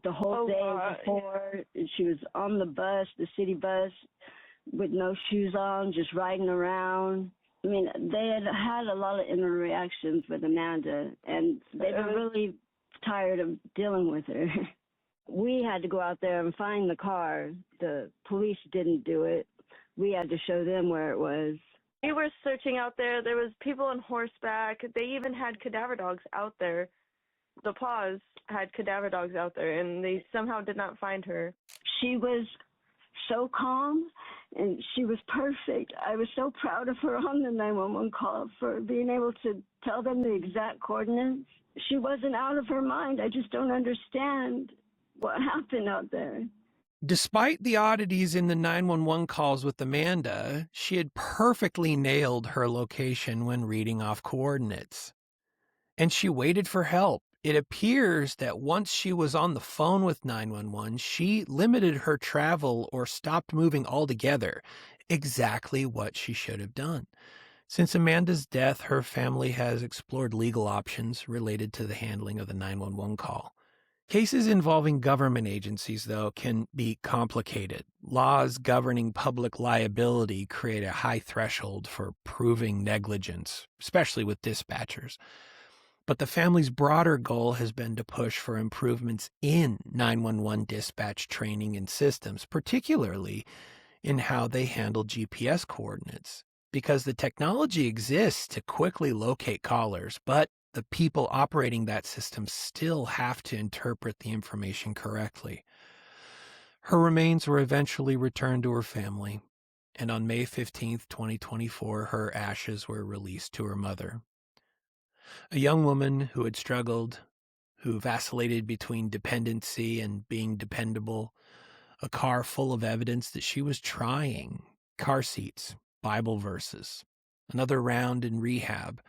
the whole day before. She was on the bus, the city bus, with no shoes on, just riding around. I mean, they had a lot of interactions with Amanda, and they were really tired of dealing with her. We had to go out there and find the car. The police didn't do it. We had to show them where it was. We were searching out there. There was people on horseback. They even had cadaver dogs out there. The Paws had cadaver dogs out there, and they somehow did not find her. She was so calm, and she was perfect. I was so proud of her on the 911 call for being able to tell them the exact coordinates. She wasn't out of her mind. I just don't understand what happened out there. Despite the oddities in the 911 calls with Amanda, she had perfectly nailed her location when reading off coordinates. And she waited for help. It appears that once she was on the phone with 911, she limited her travel or stopped moving altogether, exactly what she should have done. Since Amanda's death, her family has explored legal options related to the handling of the 911 call. Cases involving government agencies, though, can be complicated. Laws governing public liability create a high threshold for proving negligence, especially with dispatchers. But the family's broader goal has been to push for improvements in 911 dispatch training and systems, particularly in how they handle GPS coordinates, because the technology exists to quickly locate callers, but the people operating that system still have to interpret the information correctly. Her remains were eventually returned to her family, and on May 15th, 2024, her ashes were released to her mother. A young woman who had struggled, who vacillated between dependency and being dependable, a car full of evidence that she was trying, car seats, Bible verses, another round in rehab.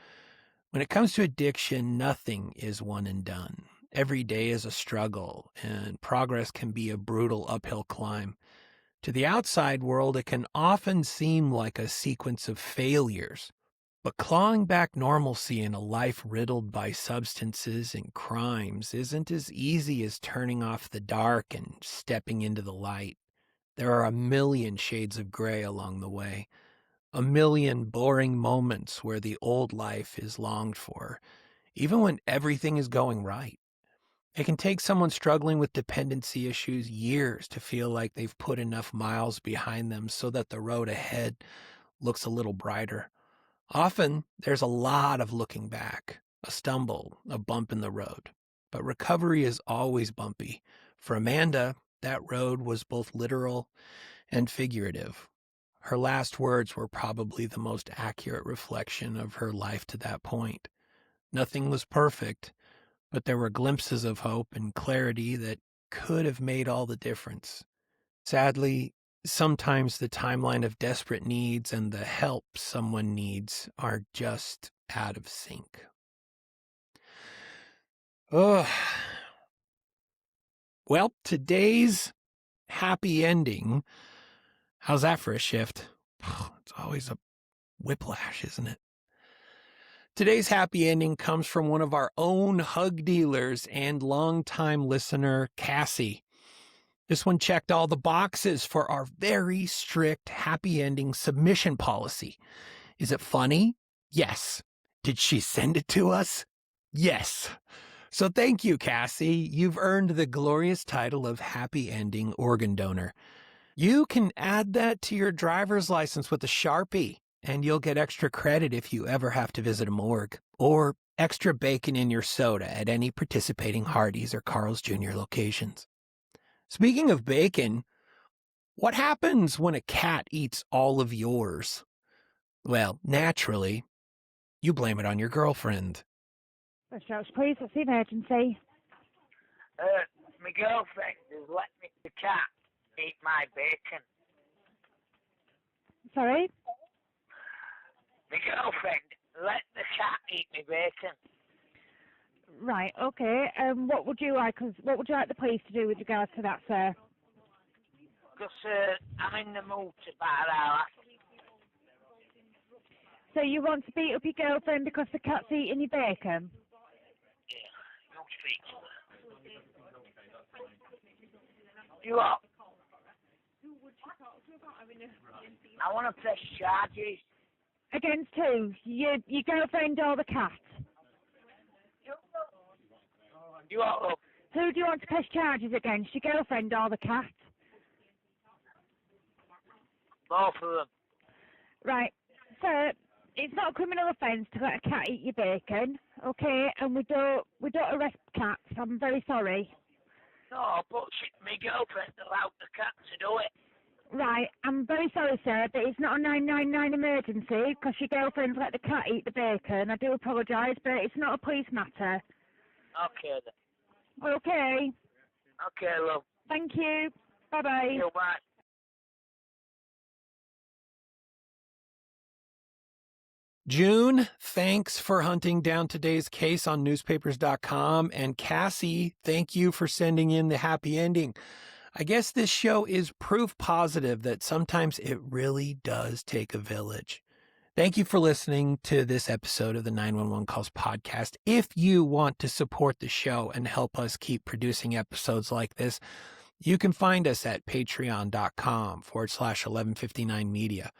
When it comes to addiction, nothing is one and done. Every day is a struggle, and progress can be a brutal uphill climb. To the outside world, it can often seem like a sequence of failures. But clawing back normalcy in a life riddled by substances and crimes isn't as easy as turning off the dark and stepping into the light. There are a million shades of gray along the way. A million boring moments where the old life is longed for, even when everything is going right. It can take someone struggling with dependency issues years to feel like they've put enough miles behind them so that the road ahead looks a little brighter. Often, there's a lot of looking back, a stumble, a bump in the road. But recovery is always bumpy. For Amanda, that road was both literal and figurative. Her last words were probably the most accurate reflection of her life to that point. Nothing was perfect, but there were glimpses of hope and clarity that could have made all the difference. Sadly, sometimes the timeline of desperate needs and the help someone needs are just out of sync. Ugh. Well, today's happy ending, how's that for a shift? It's always a whiplash, isn't it? Today's happy ending comes from one of our own hug dealers and longtime listener, Cassie. This one checked all the boxes for our very strict happy ending submission policy. Is it funny? Yes. Did she send it to us? Yes. So thank you, Cassie. You've earned the glorious title of happy ending organ donor. You can add that to your driver's license with a Sharpie, and you'll get extra credit if you ever have to visit a morgue, or extra bacon in your soda at any participating Hardee's or Carl's Jr. locations. Speaking of bacon, what happens when a cat eats all of yours? Well, naturally, you blame it on your girlfriend. Please, what's the emergency? My girlfriend has let the cat eat my bacon. Sorry? My girlfriend let the cat eat my bacon. Right, okay. What would you like the police to do with regards to that, sir? Because I'm in the mood to buy our. So you want to beat up your girlfriend because the cat's eating your bacon? Yeah, you speak to her. You what? I want to press charges. Against who? Your girlfriend or the cat? You what, love? Who do you want to press charges against, your girlfriend or the cat? Both of them. Right, sir, it's not a criminal offence to let a cat eat your bacon, okay? And we don't arrest cats. I'm very sorry. No, but my girlfriend allowed the cat to do it. Right, I'm very sorry, sir, but it's not a 999 emergency because your girlfriend's let the cat eat the bacon. I do apologise, but it's not a police matter. Okay, then. Okay. Okay, love. Thank you. Bye-bye. Thank you, bye. June, thanks for hunting down today's case on newspapers.com. And Cassie, thank you for sending in the happy ending. I guess this show is proof positive that sometimes it really does take a village. Thank you for listening to this episode of the 911 Calls podcast. If you want to support the show and help us keep producing episodes like this, you can find us at patreon.com/1159media.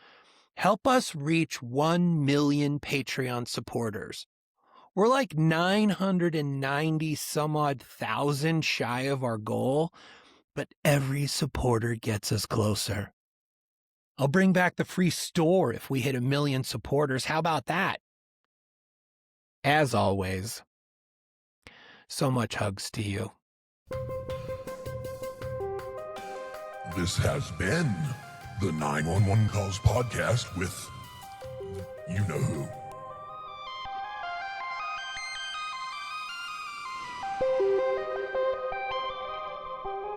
Help us reach 1 million Patreon supporters. We're like 990 some odd thousand shy of our goal, but every supporter gets us closer. I'll bring back the free store if we hit 1 million supporters. How about that? As always, so much hugs to you. This has been the 911 Calls podcast with you know who.